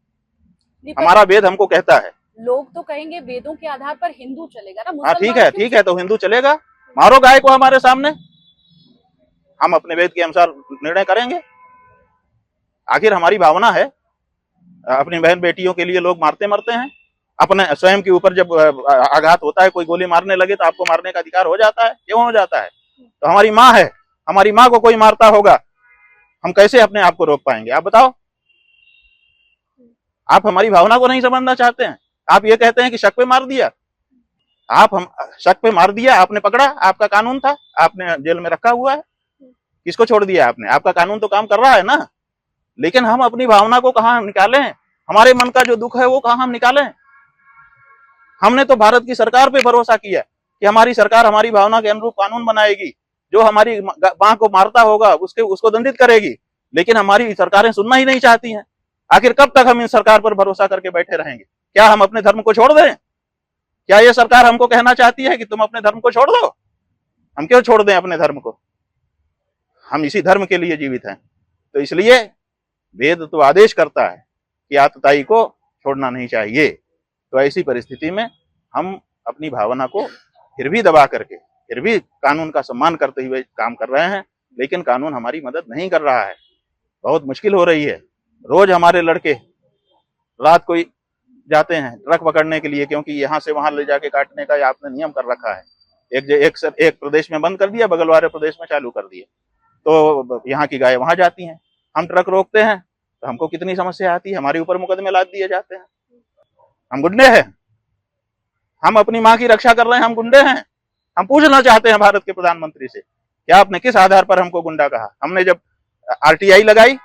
हमारा वेद हमको कहता है। लोग तो कहेंगे वेदों के आधार पर हिंदू चलेगा ना, हाँ मुसलमान ठीक है, तो हिंदू चलेगा। मारो गाय को हमारे सामने, हम अपने वेद के अनुसार निर्णय करेंगे। आखिर हमारी भावना है, अपनी बहन बेटियों के लिए लोग मारते मरते हैं, अपने स्वयं के ऊपर जब आघात होता है, कोई गोली मारने लगे तो आपको मारने का अधिकार हो जाता है, क्यों हो जाता है? तो हमारी माँ है, हमारी माँ को कोई मारता होगा, हम कैसे अपने आप को रोक पाएंगे, आप बताओ। आप हमारी भावना को नहीं समझना चाहते हैं। आप ये कहते हैं कि शक पे मार दिया, आप हम शक पे मार दिया, आपने पकड़ा, आपका कानून था, आपने जेल में रखा हुआ है, किसको छोड़ दिया आपने? आपका कानून तो काम कर रहा है ना। लेकिन हम अपनी भावना को कहाँ निकालें? हमारे मन का जो दुख है वो कहाँ हम निकालें? हमने तो भारत की सरकार पे भरोसा किया कि हमारी सरकार हमारी भावना के अनुरूप कानून बनाएगी, जो हमारी मां को मारता होगा उसको दंडित करेगी। लेकिन हमारी सरकारें सुनना ही नहीं चाहती हैं। आखिर कब तक हम इन सरकार पर भरोसा करके बैठे रहेंगे? क्या हम अपने धर्म को छोड़ दें? क्या ये सरकार हमको कहना चाहती है कि तुम अपने धर्म को छोड़ दो? हम क्यों छोड़ दें अपने धर्म को? हम इसी धर्म के लिए जीवित हैं। तो इसलिए वेद तो आदेश करता है कि आतताई को छोड़ना नहीं चाहिए। तो ऐसी परिस्थिति में हम अपनी भावना को फिर भी दबा करके, फिर भी कानून का सम्मान करते हुए काम कर रहे हैं। लेकिन कानून हमारी मदद नहीं कर रहा है, बहुत मुश्किल हो रही है। रोज हमारे लड़के रात को जाते हैं ट्रक पकड़ने के लिए, क्योंकि यहाँ से वहां ले जाके काटने का आपने नियम कर रखा है। एक प्रदेश में बंद कर दिया, बगल वाले प्रदेश में चालू कर दिया, तो यहाँ की गाय वहां जाती हैं। हम ट्रक रोकते हैं तो हमको कितनी समस्या आती है, हमारे ऊपर मुकदमे लाद दिए जाते हैं। हम गुंडे हैं, हम अपनी माँ की रक्षा कर रहे हैं, हम गुंडे हैं। हम पूछना चाहते हैं भारत के प्रधानमंत्री से, क्या आपने किस आधार पर हमको गुंडा कहा? हमने जब आरटीआई लगाई,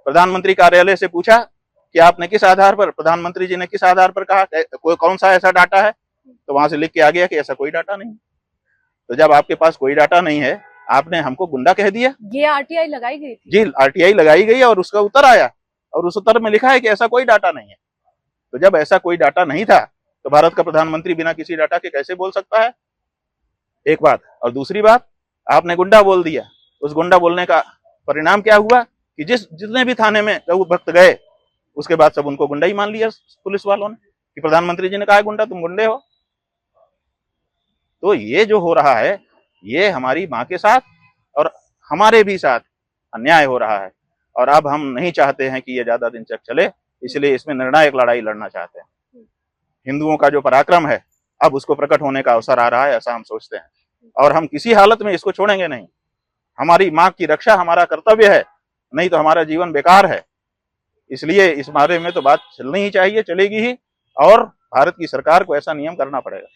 प्रधानमंत्री कार्यालय से पूछा कि आपने किस आधार पर, प्रधानमंत्री जी ने किस आधार पर कहा, कौन सा ऐसा डाटा है? तो वहां से लिख के आ गया कि ऐसा कोई डाटा नहीं। तो जब आपके पास कोई डाटा नहीं है, आपने हमको गुंडा कह दिया। ये आरटीआई लगाई गई थी? जी, आरटीआई लगाई गई और उसका उत्तर आया, और उस उत्तर में लिखा है कि ऐसा कोई डाटा नहीं है। तो जब ऐसा कोई डाटा नहीं था तो भारत का प्रधानमंत्री बिना किसी डाटा के कैसे बोल सकता है? एक बात। और दूसरी बात, आपने गुंडा बोल दिया। उस गुंडा बोलने का परिणाम क्या हुआ कि जितने भी थाने में गऊ भक्त गए, उसके बाद सब उनको गुंडा ही मान लिया पुलिस वालों ने, कि प्रधानमंत्री जी ने कहा गुंडा, तुम गुंडे हो। तो ये जो हो रहा है, ये हमारी माँ के साथ और हमारे भी साथ अन्याय हो रहा है। और अब हम नहीं चाहते हैं कि ये ज्यादा दिन तक चले, इसलिए इसमें निर्णायक लड़ाई लड़ना चाहते हैं। हिंदुओं का जो पराक्रम है, अब उसको प्रकट होने का अवसर आ रहा है, ऐसा हम सोचते हैं। और हम किसी हालत में इसको छोड़ेंगे नहीं। हमारी माँ की रक्षा हमारा कर्तव्य है, नहीं तो हमारा जीवन बेकार है। इसलिए इस बारे में तो बात चलनी ही चाहिए, चलेगी ही, और भारत की सरकार को ऐसा नियम करना पड़ेगा।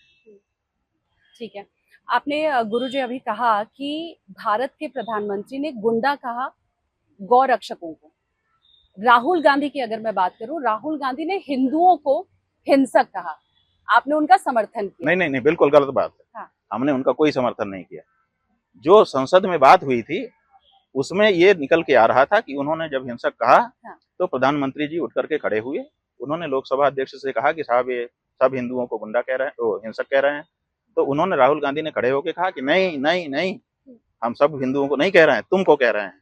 ठीक है, आपने गुरुजी अभी कहा कि भारत के प्रधानमंत्री ने गुंडा कहा गौ रक्षकों को। राहुल गांधी की अगर मैं बात करूं, राहुल गांधी ने हिंदुओं को हिंसक कहा, आपने उनका समर्थन किया? नहीं, बिल्कुल गलत बात है। हाँ। हमने उनका कोई समर्थन नहीं किया। जो संसद में बात हुई थी उसमें ये निकल के आ रहा था कि उन्होंने जब हिंसक कहा, हाँ। तो प्रधानमंत्री जी उठ करके खड़े हुए, उन्होंने लोकसभा अध्यक्ष से कहा कि साहब ये सब हिंदुओं को गुंडा कह रहे हैं, वो हिंसक कह रहे हैं। तो उन्होंने, राहुल गांधी ने खड़े होकर कहा कि नहीं नहीं नहीं, हम सब हिंदुओं को नहीं कह रहे हैं, तुमको कह रहे हैं,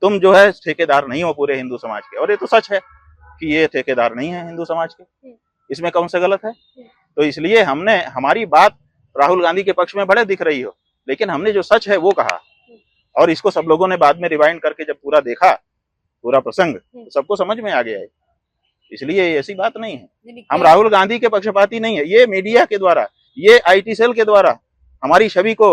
तुम जो है ठेकेदार नहीं हो पूरे हिंदू समाज के। और ये तो सच है कि ये ठेकेदार नहीं है हिंदू समाज के, इसमें कौन सा गलत है। तो इसलिए हमने, हमारी बात राहुल गांधी के पक्ष में भले दिख रही हो, लेकिन हमने जो सच है वो कहा। और इसको सब लोगों ने बाद में रिवाइंड करके जब पूरा देखा, पूरा प्रसंग, तो सबको समझ में आ गया है। इसलिए ऐसी बात नहीं है, हम राहुल गांधी के पक्षपाती नहीं है। ये मीडिया के द्वारा, ये आईटी सेल के द्वारा हमारी छवि को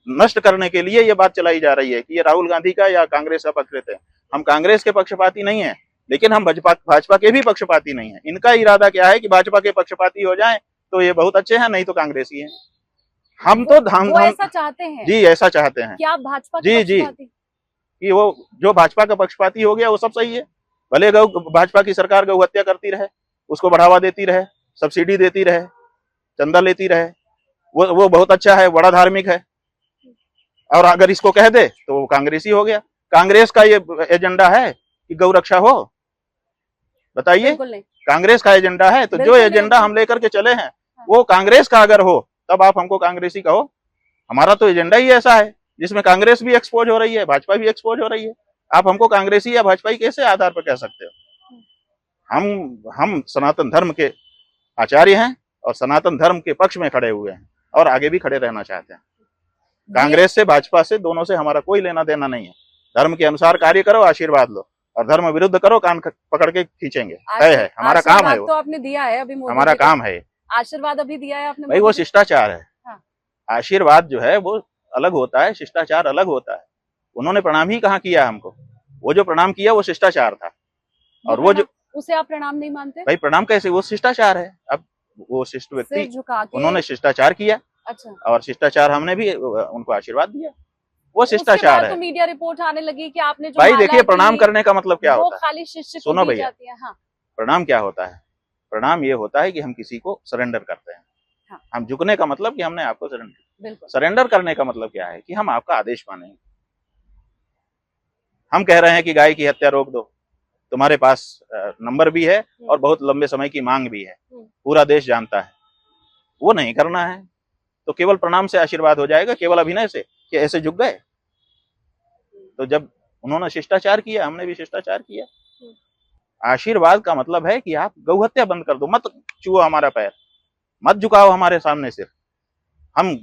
नष्ट करने के लिए ये बात चलाई जा रही है कि ये राहुल गांधी का या कांग्रेस का पक्ष लेते हैं। हम कांग्रेस के पक्षपाती नहीं है, लेकिन हम भाजपा के भी पक्षपाती नहीं है। इनका इरादा क्या है कि भाजपा के पक्षपाती हो जाएं तो ये बहुत अच्छे हैं, नहीं तो कांग्रेसी हैं। हम तो वो ऐसा चाहते हैं जी, ऐसा चाहते हैं कि आप भाजपा जी जी, कि वो जो भाजपा का पक्षपाती हो गया वो सब सही है। भले भाजपा की सरकार गौ हत्या करती रहे, उसको बढ़ावा देती रहे, सब्सिडी देती रहे, चंदा लेती रहे, वो बहुत अच्छा है, बड़ा धार्मिक है। और अगर इसको कह दे तो वो कांग्रेसी हो गया। कांग्रेस का ये एजेंडा है कि गौ रक्षा हो? बताइए, कांग्रेस का एजेंडा है? तो जो एजेंडा हम लेकर के चले हैं वो कांग्रेस का अगर हो तब आप हमको कांग्रेसी कहो। हमारा तो एजेंडा ही ऐसा है जिसमें कांग्रेस भी एक्सपोज हो रही है, भाजपा भी एक्सपोज हो रही है। आप हमको कांग्रेसी या भाजपाई कैसे आधार पर कह सकते हो? हम सनातन धर्म के आचार्य हैं और सनातन धर्म के पक्ष में खड़े हुए हैं और आगे भी खड़े रहना चाहते हैं। कांग्रेस से, भाजपा से, दोनों से हमारा कोई लेना देना नहीं है। धर्म के अनुसार कार्य करो, आशीर्वाद लो, और धर्म विरुद्ध करो, कान पकड़ के खींचेंगे। तय है, हमारा काम है वो। तो आपने दिया है अभी, हमारा काम है। आशीर्वाद अभी दिया है आपने भाई, वो शिष्टाचार है। हाँ। आशीर्वाद जो है वो अलग होता है, शिष्टाचार अलग होता है। उन्होंने प्रणाम ही कहाँ किया हमको? वो जो प्रणाम किया वो शिष्टाचार था। और वो जो, उसे आप प्रणाम नहीं मानते? भाई प्रणाम कैसे, वो शिष्टाचार है। अब वो शिष्ट व्यक्ति, उन्होंने शिष्टाचार किया। अच्छा। और शिष्टाचार, हमने भी उनको आशीर्वाद दिया, वो शिष्टाचार है। तो मीडिया रिपोर्ट आने लगी कि आपने जो, भाई देखिए, प्रणाम करने का मतलब क्या होता है? खाली शिष्य को सुनो भैया, हाँ। प्रणाम क्या होता है? प्रणाम ये होता है कि हम किसी को सरेंडर करते हैं। हाँ। हम झुकने का मतलब कि हमने आपको सरेंडर करने का मतलब क्या है कि हम आपका आदेश मानेंगे। हम कह रहे हैं कि गाय की हत्या रोक दो, तुम्हारे पास नंबर भी है और बहुत लंबे समय की मांग भी है, पूरा देश जानता है, वो नहीं करना है तो केवल प्रणाम से आशीर्वाद हो जाएगा, केवल अभिनय से कि ऐसे झुक गए? तो जब उन्होंने शिष्टाचार किया, हमने भी शिष्टाचार किया। आशीर्वाद का मतलब है कि आप गौ हत्या बंद कर दो, मत छुओ हमारा पैर, मत झुकाओ हमारे सामने सिर। हम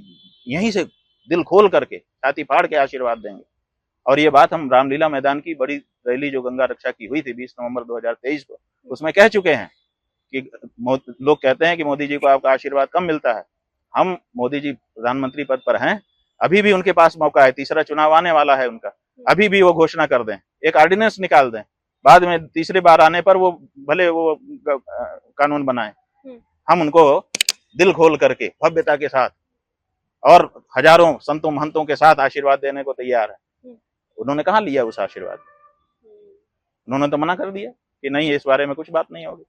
यहीं से दिल खोल करके, छाती फाड़ के आशीर्वाद देंगे। और ये बात हम रामलीला मैदान की बड़ी रैली जो गंगा रक्षा की हुई थी 20 नवंबर 2023 को, उसमें कह चुके हैं कि लोग कहते हैं कि मोदी जी को आपका आशीर्वाद कम मिलता है। हम, मोदी जी प्रधानमंत्री पद पर हैं, अभी भी उनके पास मौका है, तीसरा चुनाव आने वाला है उनका, अभी भी वो घोषणा कर दें, एक ऑर्डिनेंस निकाल दें, बाद में तीसरी बार आने पर वो भले वो कानून बनाए। हम उनको दिल खोल करके, भव्यता के साथ और हजारों संतों महंतों के साथ आशीर्वाद देने को तैयार है। उन्होंने कहाँ लिया उस आशीर्वाद? उन्होंने तो मना कर दिया कि नहीं, इस बारे में कुछ बात नहीं होगी।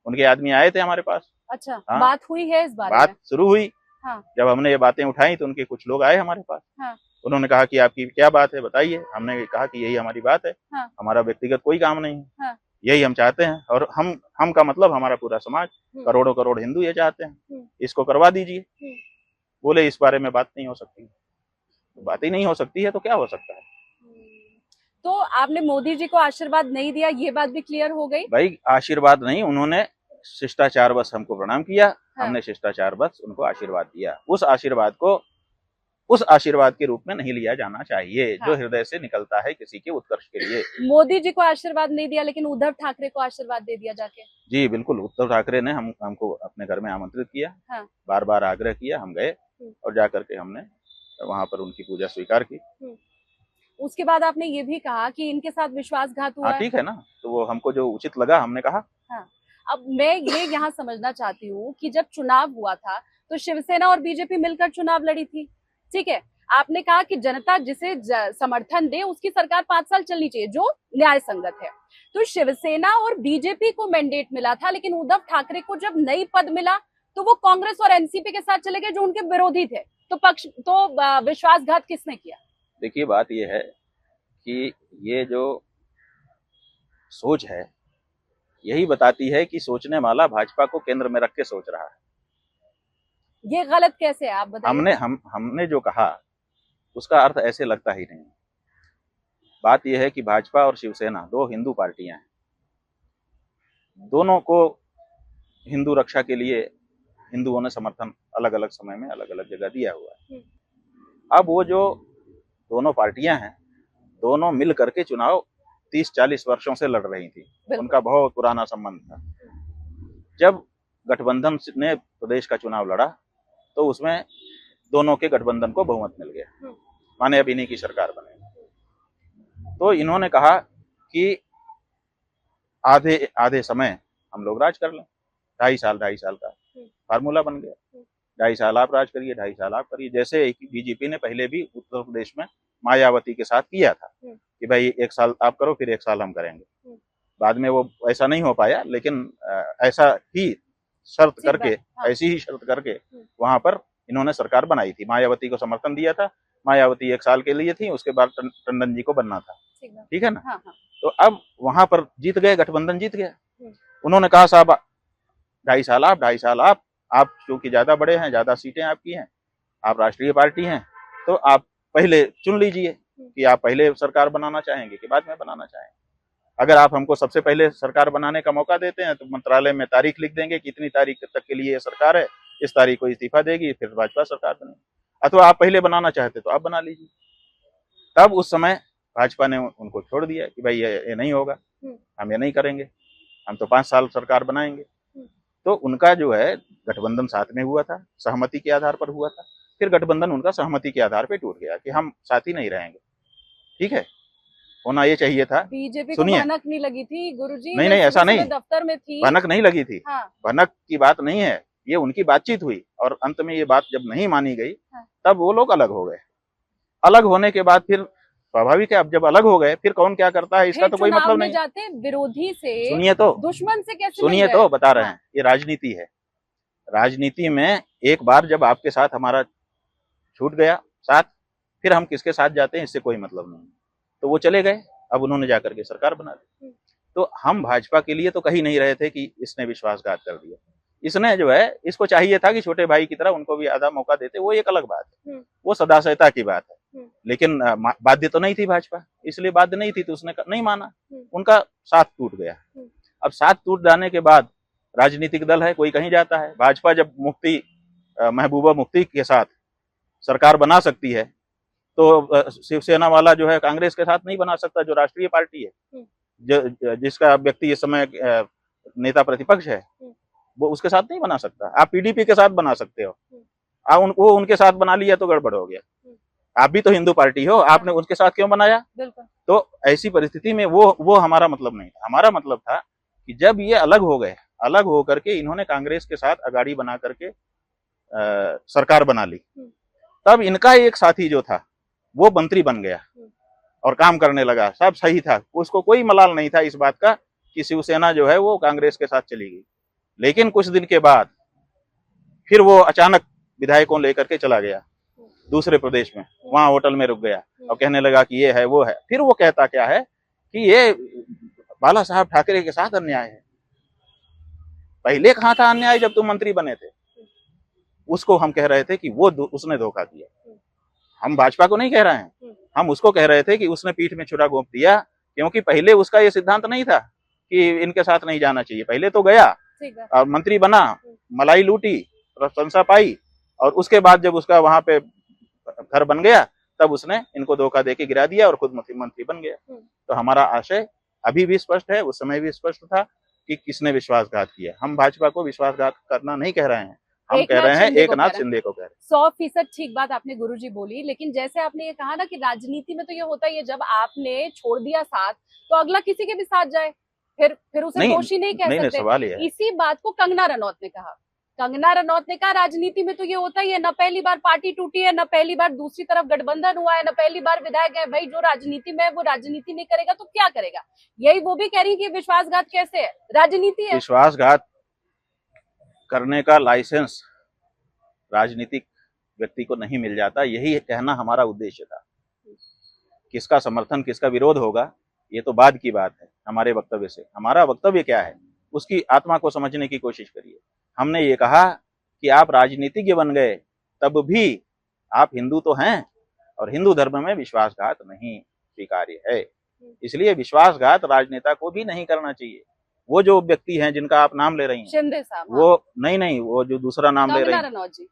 उनके आदमी आए थे हमारे पास। अच्छा, हाँ, बात हुई है इस बारे में? बात शुरू हुई। हाँ। जब हमने ये बातें उठाई तो उनके कुछ लोग आए हमारे पास। हाँ। उन्होंने कहा कि आपकी क्या बात है, बताइए। हमने कहा कि यही हमारी बात है। हाँ। हमारा व्यक्तिगत कोई काम नहीं है। हाँ। यही हम चाहते हैं, और हम का मतलब हमारा पूरा समाज, करोड़ों करोड़ हिंदू ये चाहते हैं, इसको करवा दीजिए। बोले इस बारे में बात नहीं हो सकती। बात ही नहीं हो सकती है तो क्या हो सकता है? तो आपने मोदी जी को आशीर्वाद नहीं दिया, ये बात भी क्लियर हो गई। भाई आशीर्वाद नहीं, उन्होंने शिष्टाचार बस हमको प्रणाम किया। हाँ। हमने शिष्टाचार बस उनको आशीर्वाद दिया। उस आशीर्वाद को उस आशीर्वाद के रूप में नहीं लिया जाना चाहिए। हाँ। जो हृदय से निकलता है किसी के उत्कर्ष के लिए। मोदी जी को आशीर्वाद नहीं दिया, लेकिन उद्धव ठाकरे को आशीर्वाद दे दिया जाके। जी बिल्कुल, उद्धव ठाकरे ने हमको अपने घर में आमंत्रित किया। हाँ। बार बार आग्रह किया, हम गए और जाकर के हमने वहां पर उनकी पूजा स्वीकार की। उसके बाद आपने ये भी कहा कि इनके साथ विश्वासघात हुआ। ठीक है ना, तो वो हमको जो उचित लगा हमने कहा। हाँ। अब मैं ये यहाँ समझना चाहती हूँ कि जब चुनाव हुआ था तो शिवसेना और बीजेपी मिलकर चुनाव लड़ी थी, ठीक है। आपने कहा कि जनता जिसे समर्थन दे उसकी सरकार 5 साल चलनी चाहिए, जो न्याय संगत है। तो शिवसेना और बीजेपी को मैंडेट मिला था, लेकिन उद्धव ठाकरे को जब नई पद मिला तो वो कांग्रेस और एनसीपी के साथ चले गए, जो उनके विरोधी थे। तो विश्वासघात किसने किया? देखिए, बात यह है कि ये जो सोच है यही बताती है कि सोचने वाला भाजपा को केंद्र में रख के सोच रहा है। ये गलत कैसे है, आप बताइए। हमने जो कहा उसका अर्थ ऐसे लगता ही नहीं। बात यह है कि भाजपा और शिवसेना दो हिंदू पार्टियां हैं, दोनों को हिंदू रक्षा के लिए हिंदुओं ने समर्थन अलग अलग समय में अलग अलग जगह दिया हुआ है। अब वो जो दोनों पार्टियां हैं, दोनों मिल करके चुनाव 30-40 वर्षों से लड़ रही थी, उनका बहुत पुराना संबंध था। जब गठबंधन ने प्रदेश का चुनाव लड़ा तो उसमें दोनों के गठबंधन को बहुमत मिल गया, माने अब इन्हीं की सरकार बनेगी। तो इन्होंने कहा कि आधे आधे समय हम लोग राज कर लें, 2.5 साल का फार्मूला बन गया। 2.5 साल आप राज करिए, 2.5 साल आप करिए। जैसे बीजेपी ने पहले भी उत्तर प्रदेश में मायावती के साथ किया था कि भाई 1 साल आप करो फिर 1 साल हम करेंगे। बाद में वो ऐसा नहीं हो पाया, लेकिन ऐसा ही शर्त करके, ऐसी ही शर्त करके वहां पर इन्होंने सरकार बनाई थी। मायावती को समर्थन दिया था, मायावती 1 साल के लिए थी, उसके बाद टंडन जी को बनना था, ठीक है ना। हाँ, हाँ। तो अब वहां पर जीत गए, गठबंधन जीत गया। उन्होंने कहा साहब 2.5 साल आप, 2.5 साल आप क्योंकि ज्यादा बड़े हैं, ज्यादा सीटें आपकी हैं, आप राष्ट्रीय पार्टी हैं, तो आप पहले चुन लीजिए कि आप पहले सरकार बनाना चाहेंगे कि बाद में बनाना चाहेंगे। अगर आप हमको सबसे पहले सरकार बनाने का मौका देते हैं तो मंत्रालय में तारीख लिख देंगे कि इतनी तारीख तक के लिए ये सरकार है, इस तारीख को इस्तीफा देगी, फिर भाजपा सरकार बनेगी। अथवा आप पहले बनाना चाहते तो आप बना लीजिए। तब उस समय भाजपा ने उनको छोड़ दिया कि भाई ये नहीं होगा, हम ये नहीं करेंगे, हम तो 5 साल सरकार बनाएंगे। तो उनका जो है गठबंधन साथ में हुआ था, सहमति के आधार पर हुआ था, फिर गठबंधन उनका सहमति के आधार पर टूट गया कि हम साथ ही नहीं रहेंगे। ठीक है, होना ये चाहिए था। बीजेपी को भनक नहीं लगी थी गुरुजी? नहीं, ऐसा नहीं, दफ्तर में थी, भनक नहीं लगी थी। हाँ। भनक की बात नहीं है, ये उनकी बातचीत हुई और अंत में ये बात जब नहीं मानी गई, तब वो लोग अलग हो गए। अलग होने के बाद फिर स्वाभाविक है, अब जब अलग हो गए फिर कौन क्या करता है इसका तो कोई मतलब नहीं। जाते विरोधी से, सुनिए तो, दुश्मन से कैसे, सुनिए तो बता रहे हैं, ये राजनीति है। राजनीति में एक बार जब आपके साथ हमारा छूट गया साथ, फिर हम किसके साथ जाते हैं इससे कोई मतलब नहीं। तो वो चले गए, अब उन्होंने जाकर के सरकार बना ली। तो हम भाजपा के लिए तो कहीं नहीं रहे थे कि इसने विश्वासघात कर दिया। इसने जो है, इसको चाहिए था कि छोटे भाई की तरह उनको भी आधा मौका देते, वो एक अलग बात है, वो सदाशयता की बात है। लेकिन बाध्य तो नहीं थी भाजपा, इसलिए बाध्य नहीं थी तो उसने नहीं माना, उनका साथ टूट गया। अब साथ टूट जाने के बाद राजनीतिक दल है, कोई कहीं जाता है। भाजपा जब मुफ्ती महबूबा मुफ्ती के साथ सरकार बना सकती है तो शिवसेना वाला जो है कांग्रेस के साथ नहीं बना सकता, जो राष्ट्रीय पार्टी है, जिसका व्यक्ति इस समय नेता प्रतिपक्ष है, वो उसके साथ नहीं बना सकता। आप पीडीपी के साथ बना सकते हो, आप वो उनके साथ बना लिया तो गड़बड़ हो गया। आप भी तो हिंदू पार्टी हो, आपने उनके साथ क्यों बनाया? तो ऐसी परिस्थिति में वो हमारा मतलब नहीं था। हमारा मतलब था कि जब ये अलग हो गए, अलग होकर के इन्होंने कांग्रेस के साथ अगाड़ी बना करके सरकार बना ली, तब इनका एक साथी जो था वो मंत्री बन गया और काम करने लगा, सब सही था, उसको कोई मलाल नहीं था इस बात का कि शिवसेना जो है वो कांग्रेस के साथ चली गई। लेकिन कुछ दिन के बाद फिर वो अचानक विधायकों लेकर के चला गया दूसरे प्रदेश में, वहां होटल में रुक गया और कहने लगा कि ये है वो है। फिर वो कहता क्या है कि ये बाला साहब ठाकरे के साथ अन्याय है। पहले कहाँ था अन्याय जब तुम मंत्री बने थे? उसको हम कह रहे थे कि वो उसने धोखा किया। हम भाजपा को नहीं कह रहे हैं, हम उसको कह रहे थे कि उसने पीठ में छुरा घोंप दिया, क्योंकि पहले उसका ये सिद्धांत नहीं था कि इनके साथ नहीं जाना चाहिए। पहले तो गया और मंत्री बना, मलाई लूटी, प्रशंसा पाई, और उसके बाद जब उसका वहां पे घर बन गया तब उसने इनको धोखा देके गिरा दिया और खुद मंत्री बन गया। तो हमारा आशय अभी भी स्पष्ट है, उस समय भी स्पष्ट था कि किसने विश्वासघात किया। हम भाजपा को विश्वासघात करना नहीं कह रहे हैं, हम कह रहे हैं एकनाथ शिंदे को कह रहे हैं। 100% ठीक बात आपने गुरुजी बोली, लेकिन जैसे आपने ये कहा ना कि राजनीति में तो ये होता ही है, जब आपने छोड़ दिया साथ तो अगला किसी के भी साथ जाए, फिर उसे दोषी नहीं कह सकते। सवाल ये है। इसी बात को कंगना रनौत ने कहा। कंगना रनौत ने कहा राजनीति में तो ये होता ही है, न पहली बार पार्टी टूटी है, न पहली बार दूसरी तरफ गठबंधन हुआ है, न पहली बार विधायक है। भाई जो राजनीति में है वो राजनीति नहीं करेगा तो क्या करेगा? यही वो भी कह रही है कि विश्वासघात कैसे है, राजनीति है। विश्वासघात करने का लाइसेंस राजनीतिक व्यक्ति को नहीं मिल जाता, यही कहना हमारा उद्देश्य था। किसका समर्थन किसका विरोध होगा ये तो बाद की बात है। हमारे वक्तव्य से, हमारा वक्तव्य क्या है उसकी आत्मा को समझने की कोशिश करिए। हमने ये कहा कि आप राजनीतिज्ञ बन गए तब भी आप हिंदू तो हैं, और हिंदू धर्म में विश्वासघात नहीं स्वीकार्य है। इसलिए विश्वासघात राजनेता को भी नहीं करना चाहिए। वो जो व्यक्ति हैं जिनका आप नाम ले रही हैं, शिंदे साहब, वो नहीं, वो जो दूसरा नाम ले रही कंगना हैं, रनौत जी,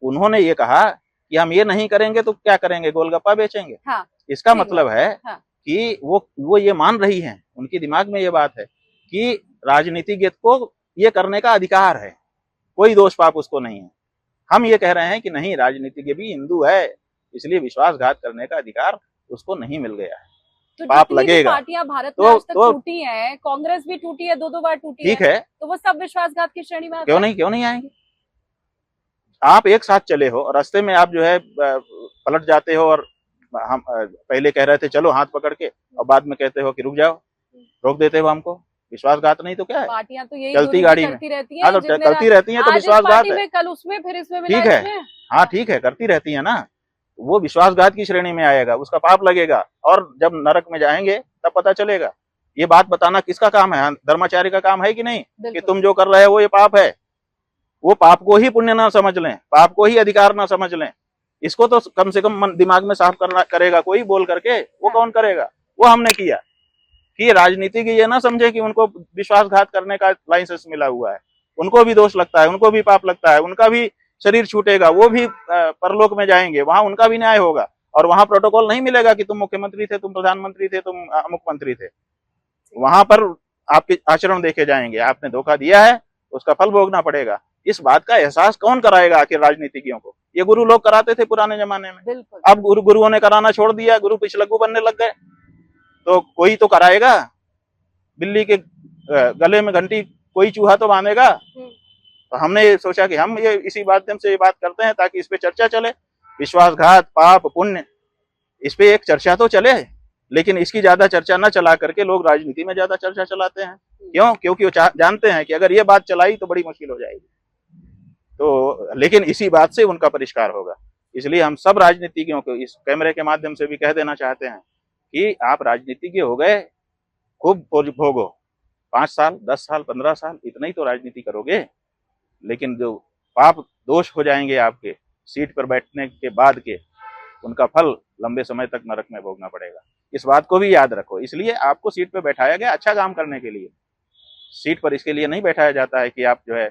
उन्होंने ये कहा कि हम ये नहीं करेंगे तो क्या करेंगे, गोलगप्पा बेचेंगे। हाँ, इसका ठीक मतलब है हाँ, कि वो ये मान रही हैं, उनके दिमाग में ये बात है कि राजनीतिज्ञ को ये करने का अधिकार है, कोई दोष पाप उसको नहीं है। हम ये कह रहे हैं कि नहीं, राजनीतिज्ञ भी हिंदू है, इसलिए विश्वासघात करने का अधिकार उसको नहीं मिल गया है, तो पाप जितनी भी लगेगा। पार्टियां भारत में आज तक टूटी हैं, कांग्रेस भी टूटी है, 2-2 बार टूटी ठीक है, तो वो सब विश्वासघात की श्रेणी में क्यों नहीं आएंगे। आप एक साथ चले हो, रास्ते में आप जो है पलट जाते हो, और हम पहले कह रहे थे चलो हाथ पकड़ के, और बाद में कहते हो कि रुक जाओ, रोक देते हो हमको। विश्वासघात नहीं तो क्या है, पार्टियां तो यही चलती गाड़ी में करती रहती हाँ, हैं, तो करती रहती हैं तो विश्वासघात है, कल उसमें फिर इसमें ठीक है, हाँ ठीक है, करती रहती है ना, वो विश्वासघात की श्रेणी में आएगा, उसका पाप लगेगा, और जब नरक में जाएंगे तब पता चलेगा। ये बात बताना किसका काम है, धर्माचार्य का काम है कि नहीं, कि तुम जो कर रहे हो ये पाप है। वो पाप को ही पुण्य ना समझ लें, पाप को ही अधिकार ना समझ लें, इसको तो कम से कम दिमाग में साफ करना करेगा कोई बोल करके, वो कौन करेगा। वो हमने किया कि राजनीति की ये ना समझे कि उनको विश्वासघात करने का लाइसेंस मिला हुआ है, उनको भी दोष लगता है, उनको भी पाप लगता है, उनका भी शरीर छूटेगा, वो भी परलोक में जाएंगे, वहां उनका भी न्याय होगा, और वहां प्रोटोकॉल नहीं मिलेगा कि तुम मुख्यमंत्री थे, तुम प्रधानमंत्री थे, तुम मुख्यमंत्री थे। वहां पर आपके आचरण देखे जाएंगे, आपने धोखा दिया है, उसका फल भोगना पड़ेगा। इस बात का एहसास कौन कराएगा आखिर राजनीतिज्ञों को। ये गुरु लोग कराते थे पुराने जमाने में, अब गुरुओं ने कराना छोड़ दिया, गुरु पिछलग्गू बनने लग गए, तो कोई तो कराएगा। बिल्ली के गले में घंटी कोई चूहा तो बांधेगा। तो हमने सोचा कि हम ये इसी माध्यम से ये बात करते हैं ताकि इस पे चर्चा चले, विश्वासघात, पाप, पुण्य, इस पे एक चर्चा तो चले, लेकिन इसकी ज्यादा चर्चा न चला करके लोग राजनीति में ज्यादा चर्चा चलाते हैं। क्यों? क्योंकि वो जानते हैं कि अगर ये बात चलाई तो बड़ी मुश्किल हो जाएगी, तो लेकिन इसी बात से उनका परिष्कार होगा। इसलिए हम सब राजनीतिज्ञों को इस कैमरे के माध्यम से भी कह देना चाहते हैं कि आप राजनीतिज्ञ हो गए, खूब भोगो, 5 साल, 10 साल, 15 साल, इतना ही तो राजनीति करोगे, लेकिन जो पाप दोष हो जाएंगे आपके सीट पर बैठने के बाद के, उनका फल लंबे समय तक नरक में भोगना पड़ेगा। इस बात को भी याद रखो। इसलिए आपको सीट पर बैठाया गया अच्छा काम करने के लिए, सीट पर इसके लिए नहीं बैठाया जाता है कि आप जो है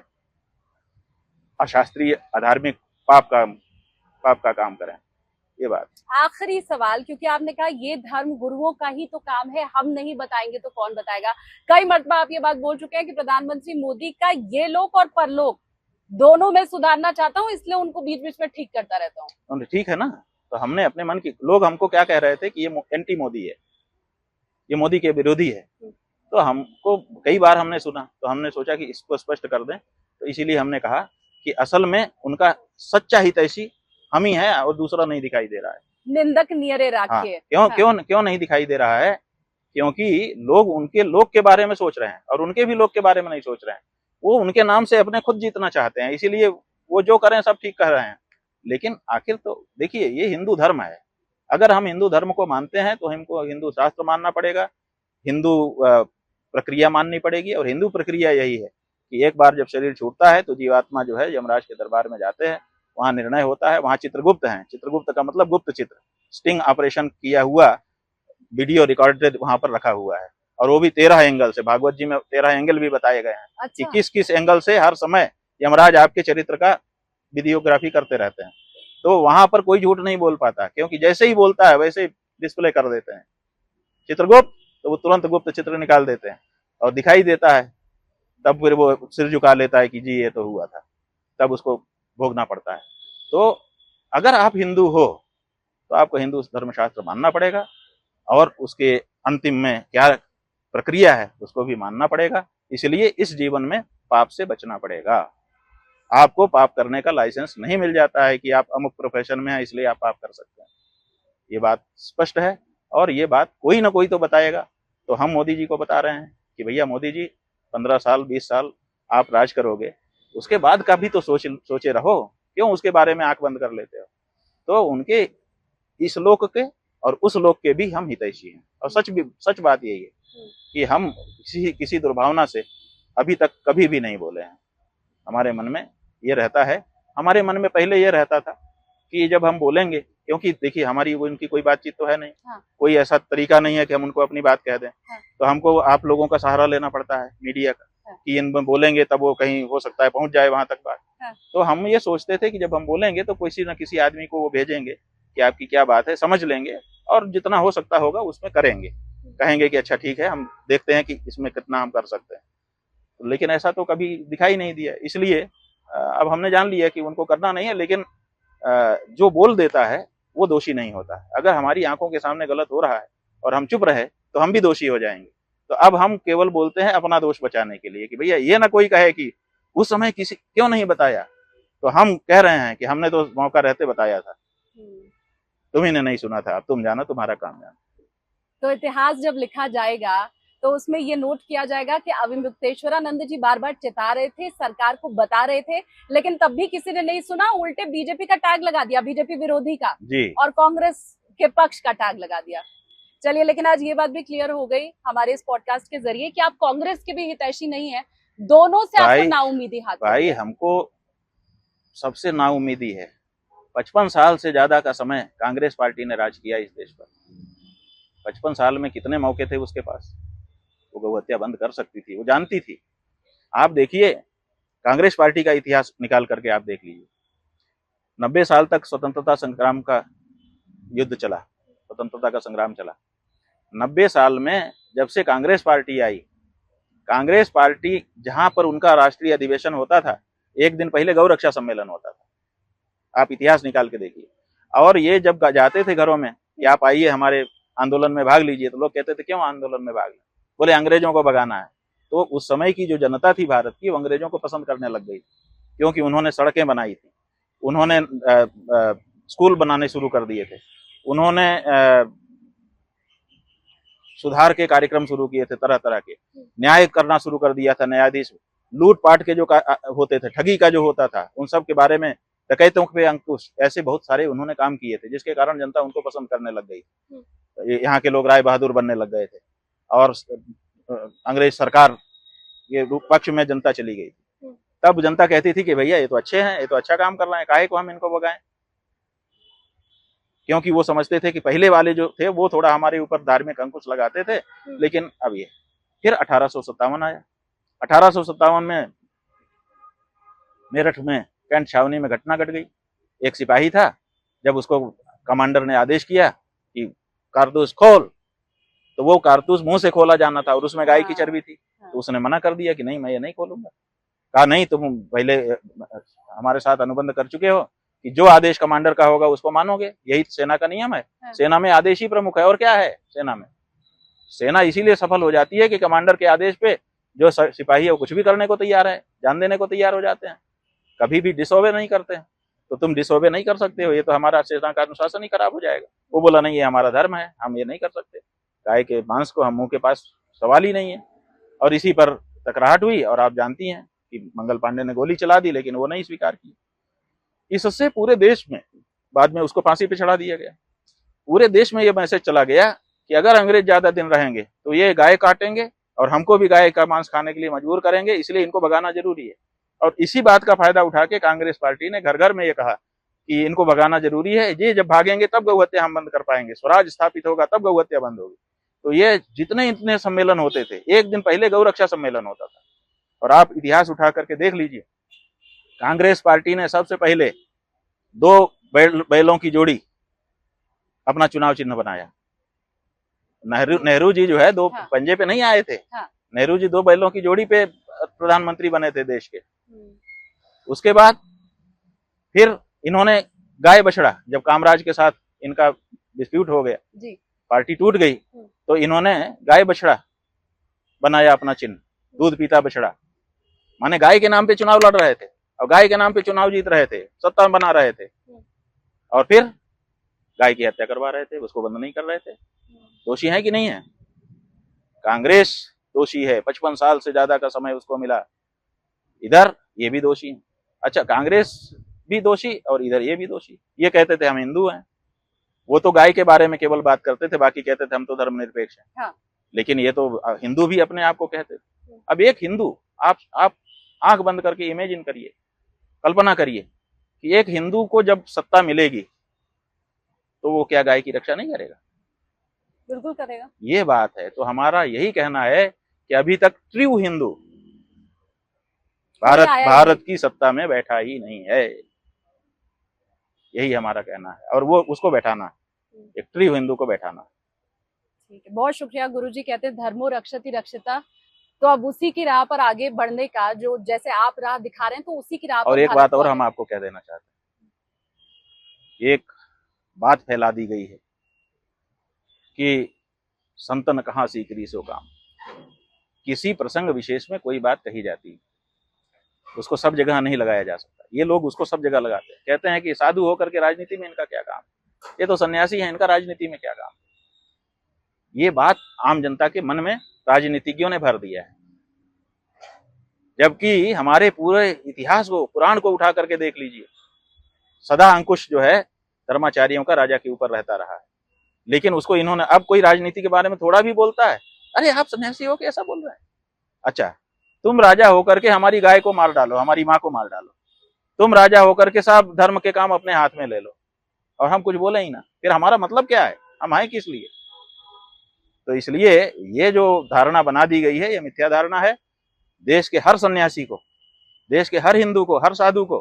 अशास्त्रीय, अधार्मिक, पाप का काम करें। ये बात। आखिरी सवाल, क्योंकि आपने कहा ये धर्म गुरुओं का ही तो काम है, हम नहीं बताएंगे तो कौन बताएगा। कई मर्तबा आप ये बात बोल चुके हैं कि प्रधानमंत्री मोदी का ये लोक और परलोक दोनों में सुधारना चाहता हूँ, इसलिए उनको बीच बीच में ठीक करता रहता हूँ। ठीक है ना, तो हमने अपने मन की, लोग हमको क्या कह रहे थे कि ये एंटी मोदी है, ये मोदी के विरोधी है, तो हमको कई बार हमने सुना, तो हमने सोचा कि इसको स्पष्ट कर दें। तो इसीलिए हमने कहा कि असल में उनका सच्चा हितैषी हम ही है और दूसरा नहीं दिखाई दे रहा है। निंदक नियरे राखिए। क्यों नहीं दिखाई दे रहा है? क्योंकि लोग उनके लोग के बारे में सोच रहे हैं और उनके भी लोग के बारे में नहीं सोच रहे हैं। वो उनके नाम से अपने खुद जीतना चाहते हैं, इसीलिए वो जो करें सब ठीक कर रहे हैं। लेकिन आखिर तो देखिए, ये हिंदू धर्म है, अगर हम हिंदू धर्म को मानते हैं तो हमको हिंदू शास्त्र मानना पड़ेगा, हिंदू प्रक्रिया माननी पड़ेगी। और हिंदू प्रक्रिया यही है कि एक बार जब शरीर छूटता है तो जीवात्मा जो है यमराज के दरबार में जाते हैं, वहां निर्णय होता है। वहां चित्रगुप्त हैं, चित्रगुप्त का मतलब गुप्त चित्र, स्टिंग ऑपरेशन किया हुआ वीडियो रिकॉर्डेड वहां पर रखा हुआ है, और वो भी 13 एंगल से। भागवत जी में 13 एंगल भी बताए गए हैं। अच्छा। कि किस एंगल से हर समय यमराज आपके चरित्र का वीडियोग्राफी करते रहते हैं। तो वहां पर कोई झूठ नहीं बोल पाता, क्योंकि जैसे ही बोलता है वैसे ही डिस्प्ले कर देते हैं चित्रगुप्त, तो वो तुरंत गुप्त चित्र निकाल देते हैं और दिखाई देता है। तब फिर वो सिर झुका लेता है कि जी ये तो हुआ था, तब उसको भोगना पड़ता है। तो अगर आप हिंदू हो तो आपको हिंदू धर्मशास्त्र मानना पड़ेगा, और उसके अंतिम में क्या प्रक्रिया है उसको भी मानना पड़ेगा। इसलिए इस जीवन में पाप से बचना पड़ेगा। आपको पाप करने का लाइसेंस नहीं मिल जाता है कि आप अमुक प्रोफेशन में हैं इसलिए आप पाप कर सकते हैं। ये बात स्पष्ट है, और ये बात कोई ना कोई तो बताएगा। तो हम मोदी जी को बता रहे हैं कि भैया मोदी जी 15 साल 20 साल आप राज करोगे, उसके बाद का भी तो सोचे रहो, क्यों उसके बारे में आंख बंद कर लेते हो। तो उनके इस लोक के और उस लोक के भी हम हितैषी हैं। और सच बात यही है कि हम किसी दुर्भावना से अभी तक कभी भी नहीं बोले हैं। हमारे मन में ये रहता है। हमारे मन में पहले ये रहता था कि जब हम बोलेंगे, क्योंकि देखिए हमारी उनकी कोई बातचीत तो है नहीं, कोई ऐसा तरीका नहीं है कि हम उनको अपनी बात कह दें, तो हमको आप लोगों का सहारा लेना पड़ता है, मीडिया का, कि इनमें बोलेंगे तब वो कहीं हो सकता है पहुंच जाए वहां तक बात। तो हम ये सोचते थे कि जब हम बोलेंगे तो किसी न किसी आदमी को वो भेजेंगे कि आपकी क्या बात है, समझ लेंगे और जितना हो सकता होगा उसमें करेंगे, कहेंगे कि अच्छा ठीक है, हम देखते हैं कि इसमें कितना हम कर सकते हैं। लेकिन ऐसा तो कभी दिखाई नहीं दिया, इसलिए अब हमने जान लिया कि उनको करना नहीं है, लेकिन जो बोल देता है वो दोषी नहीं होता है। अगर हमारी आंखों के सामने गलत हो रहा है और हम चुप रहे तो हम भी दोषी हो जाएंगे। तो अब हम केवल बोलते हैं अपना दोष बचाने के लिए कि भैया ये ना कोई कहे कि उस समय किसी क्यों नहीं बताया, तो हम कह रहे हैं कि हमने तो मौका रहते बताया था, तुम्ही ने नहीं सुना था, अब तुम जाना, तुम्हारा काम जाना। तो इतिहास जब लिखा जाएगा तो उसमें ये नोट किया जाएगा कि अविमुक्तेश्वरानंद जी बार बार चिता रहे थे, सरकार को बता रहे थे, लेकिन तब भी किसी ने नहीं सुना, उल्टे बीजेपी का टैग लगा दिया, बीजेपी विरोधी का जी, और कांग्रेस के पक्ष का टैग लगा दिया। चलिए, लेकिन आज ये बात भी क्लियर हो गई हमारे इस पॉडकास्ट के जरिए कि आप कांग्रेस के भी हितैषी नहीं है, दोनों से आपको नाउम्मीदी हाथ भाई, हमको सबसे नाउम्मीदी है। 55 साल से ज्यादा का समय कांग्रेस पार्टी ने राज किया इस देश पर। 55 साल में कितने मौके थे उसके पास, वो गौ हत्या बंद कर सकती थी, वो जानती थी। आप देखिए, कांग्रेस पार्टी का इतिहास निकाल करके आप देख लीजिए, 90 साल तक स्वतंत्रता संग्राम का युद्ध चला, स्वतंत्रता का संग्राम चला। 90 साल में जब से कांग्रेस पार्टी आई, कांग्रेस पार्टी जहां पर उनका राष्ट्रीय अधिवेशन होता था, एक दिन पहले गौ रक्षा सम्मेलन होता था। आप इतिहास निकाल के देखिए। और ये जब जाते थे घरों में कि आप आइए हमारे आंदोलन में भाग लीजिए, तो लोग कहते थे क्यों आंदोलन में भाग लें, बोले अंग्रेजों को भगाना है। तो उस समय की जो जनता थी भारत की, वो अंग्रेजों को पसंद करने लग गई, क्योंकि उन्होंने सड़कें बनाई थी, उन्होंने स्कूल बनाने शुरू कर दिए थे, उन्होंने सुधार के कार्यक्रम शुरू किए थे, तरह तरह के न्याय करना शुरू कर दिया था, न्यायाधीश, लूटपाट के जो होते थे, ठगी का जो होता था, उन सब के बारे में, डकैतों पे अंकुश, ऐसे बहुत सारे उन्होंने काम किए थे, जिसके कारण जनता उनको पसंद करने लग गई। यहाँ के लोग राय बहादुर बनने लग गए थे और अंग्रेज सरकार के पक्ष में जनता चली गई। तब जनता कहती थी कि भैया ये तो अच्छे हैं, ये तो अच्छा काम कर रहे हैं, काहे को हम इनको भगाएं, क्योंकि वो समझते थे कि पहले वाले जो थे वो थोड़ा हमारे ऊपर धार्मिक अंकुश लगाते थे। लेकिन अब ये फिर 1857 आया। 1857 में मेरठ में कैंट छावनी में घटना घट गई। एक सिपाही था, जब उसको कमांडर ने आदेश किया कि कारतूस खोल, तो वो कारतूस मुंह से खोला जाना था और उसमें गाय की चर्बी थी, तो उसने मना कर दिया कि नहीं, मैं ये नहीं खोलूंगा। कहा नहीं, तुम पहले हमारे साथ अनुबंध कर चुके हो कि जो आदेश कमांडर का होगा उसको मानोगे, यही सेना का नियम है। सेना में आदेश ही प्रमुख है, और क्या है सेना में। सेना इसीलिए सफल हो जाती है कि कमांडर के आदेश पे जो सिपाही है वो कुछ भी करने को तैयार है, जान देने को तैयार हो जाते हैं, कभी भी डिसओबे नहीं करते हैं। तो तुम डिसओबे नहीं कर सकते हो, ये तो हमारा सेना का अनुशासन ही खराब हो जाएगा। वो बोला नहीं, ये हमारा धर्म है, हम ये नहीं कर सकते, गाय के मांस को हम मुंह के पास सवाल ही नहीं है। और इसी पर टकराहट हुई, और आप जानती हैं कि मंगल पांडे ने गोली चला दी, लेकिन वो नहीं स्वीकार की। इससे पूरे देश में बाद में उसको फांसी पे चढ़ा दिया गया। पूरे देश में ये मैसेज चला गया कि अगर अंग्रेज ज्यादा दिन रहेंगे तो ये गाय काटेंगे और हमको भी गाय का मांस खाने के लिए मजबूर करेंगे, इसलिए इनको भगाना जरूरी है। और इसी बात का फायदा उठा के कांग्रेस पार्टी ने घर घर में ये कहा कि इनको भगाना जरूरी है, ये जब भागेंगे तब गौ हत्या हम बंद कर पाएंगे, स्वराज स्थापित होगा तब गौ हत्या बंद होगी। तो ये जितने इतने सम्मेलन होते थे, एक दिन पहले गौ रक्षा सम्मेलन होता था। और आप इतिहास उठा करके देख लीजिए, कांग्रेस पार्टी ने सबसे पहले 2 बैलों की जोड़ी अपना चुनाव चिन्ह बनाया। नेहरू जी जो है 2 पंजे पे नहीं आए थे, नेहरू जी 2 बैलों की जोड़ी पे प्रधानमंत्री बने थे देश के। उसके बाद फिर इन्होंने गाय बछड़ा, जब कामराज के साथ इनका डिस्प्यूट हो गया जी, पार्टी टूट गई, तो इन्होंने गाय बछड़ा बनाया अपना चिन्ह, दूध पीता बछड़ा। माने गाय के नाम पे चुनाव लड़ रहे थे और गाय के नाम पे चुनाव जीत रहे थे, सत्ता बना रहे थे, और फिर गाय की हत्या करवा रहे थे, उसको बंद नहीं कर रहे थे। दोषी है कि नहीं है? कांग्रेस दोषी है, 55 साल से ज्यादा का समय उसको मिला। इधर ये भी दोषी है। अच्छा, कांग्रेस भी दोषी और इधर ये भी दोषी। ये कहते थे हम हिंदू हैं, वो तो गाय के बारे में केवल बात करते थे, बाकी कहते थे हम तो धर्मनिरपेक्ष हैं। हाँ। लेकिन ये तो हिंदू भी अपने आप को कहते थे। अब एक हिंदू, आप आंख बंद करके इमेजिन करिए, कल्पना करिए कि एक हिंदू को जब सत्ता मिलेगी तो वो क्या गाय की रक्षा नहीं करेगा? बिल्कुल करेगा। ये बात है। तो हमारा यही कहना है कि अभी तक ट्रू हिंदू भारत की सत्ता में बैठा ही नहीं है। यही हमारा कहना है, और वो उसको बैठाना, एक ट्रू हिंदू को बैठाना। ठीक है, बहुत शुक्रिया गुरुजी। कहते हैं धर्मो रक्षति रक्षिता, तो अब उसी की राह पर आगे बढ़ने का, जो जैसे आप राह दिखा रहे हैं, तो उसी की राह पर। और एक बात और हम आपको कह देना चाहते हैं, एक बात फैला दी गई है कि संतन कहाँ सीकरी सो काम। किसी प्रसंग विशेष में कोई बात कही जाती है, उसको सब जगह नहीं लगाया जा सकता। ये लोग उसको सब जगह लगाते हैं, कहते हैं कि साधु होकर के राजनीति में इनका क्या काम, ये तो सन्यासी है, इनका राजनीति में क्या काम। ये बात आम जनता के मन में राजनीतिज्ञों ने भर दिया है, जबकि हमारे पूरे इतिहास को, पुराण को उठा करके देख लीजिए, सदा अंकुश जो है धर्माचार्यों का राजा के ऊपर रहता रहा है। लेकिन उसको इन्होंने, अब कोई राजनीति के बारे में थोड़ा भी बोलता है, अरे आप सन्यासी हो के ऐसा बोल रहे हैं? अच्छा, तुम राजा होकर के हमारी गाय को मार डालो, हमारी माँ को मार डालो, तुम राजा होकर के सब धर्म के काम अपने हाथ में ले लो, और हम कुछ बोले ही ना, फिर हमारा मतलब क्या है? हम आए किस लिए? तो इसलिए ये जो धारणा बना दी गई है, ये मिथ्या धारणा है। देश के हर सन्यासी को, देश के हर हिंदू को, हर साधु को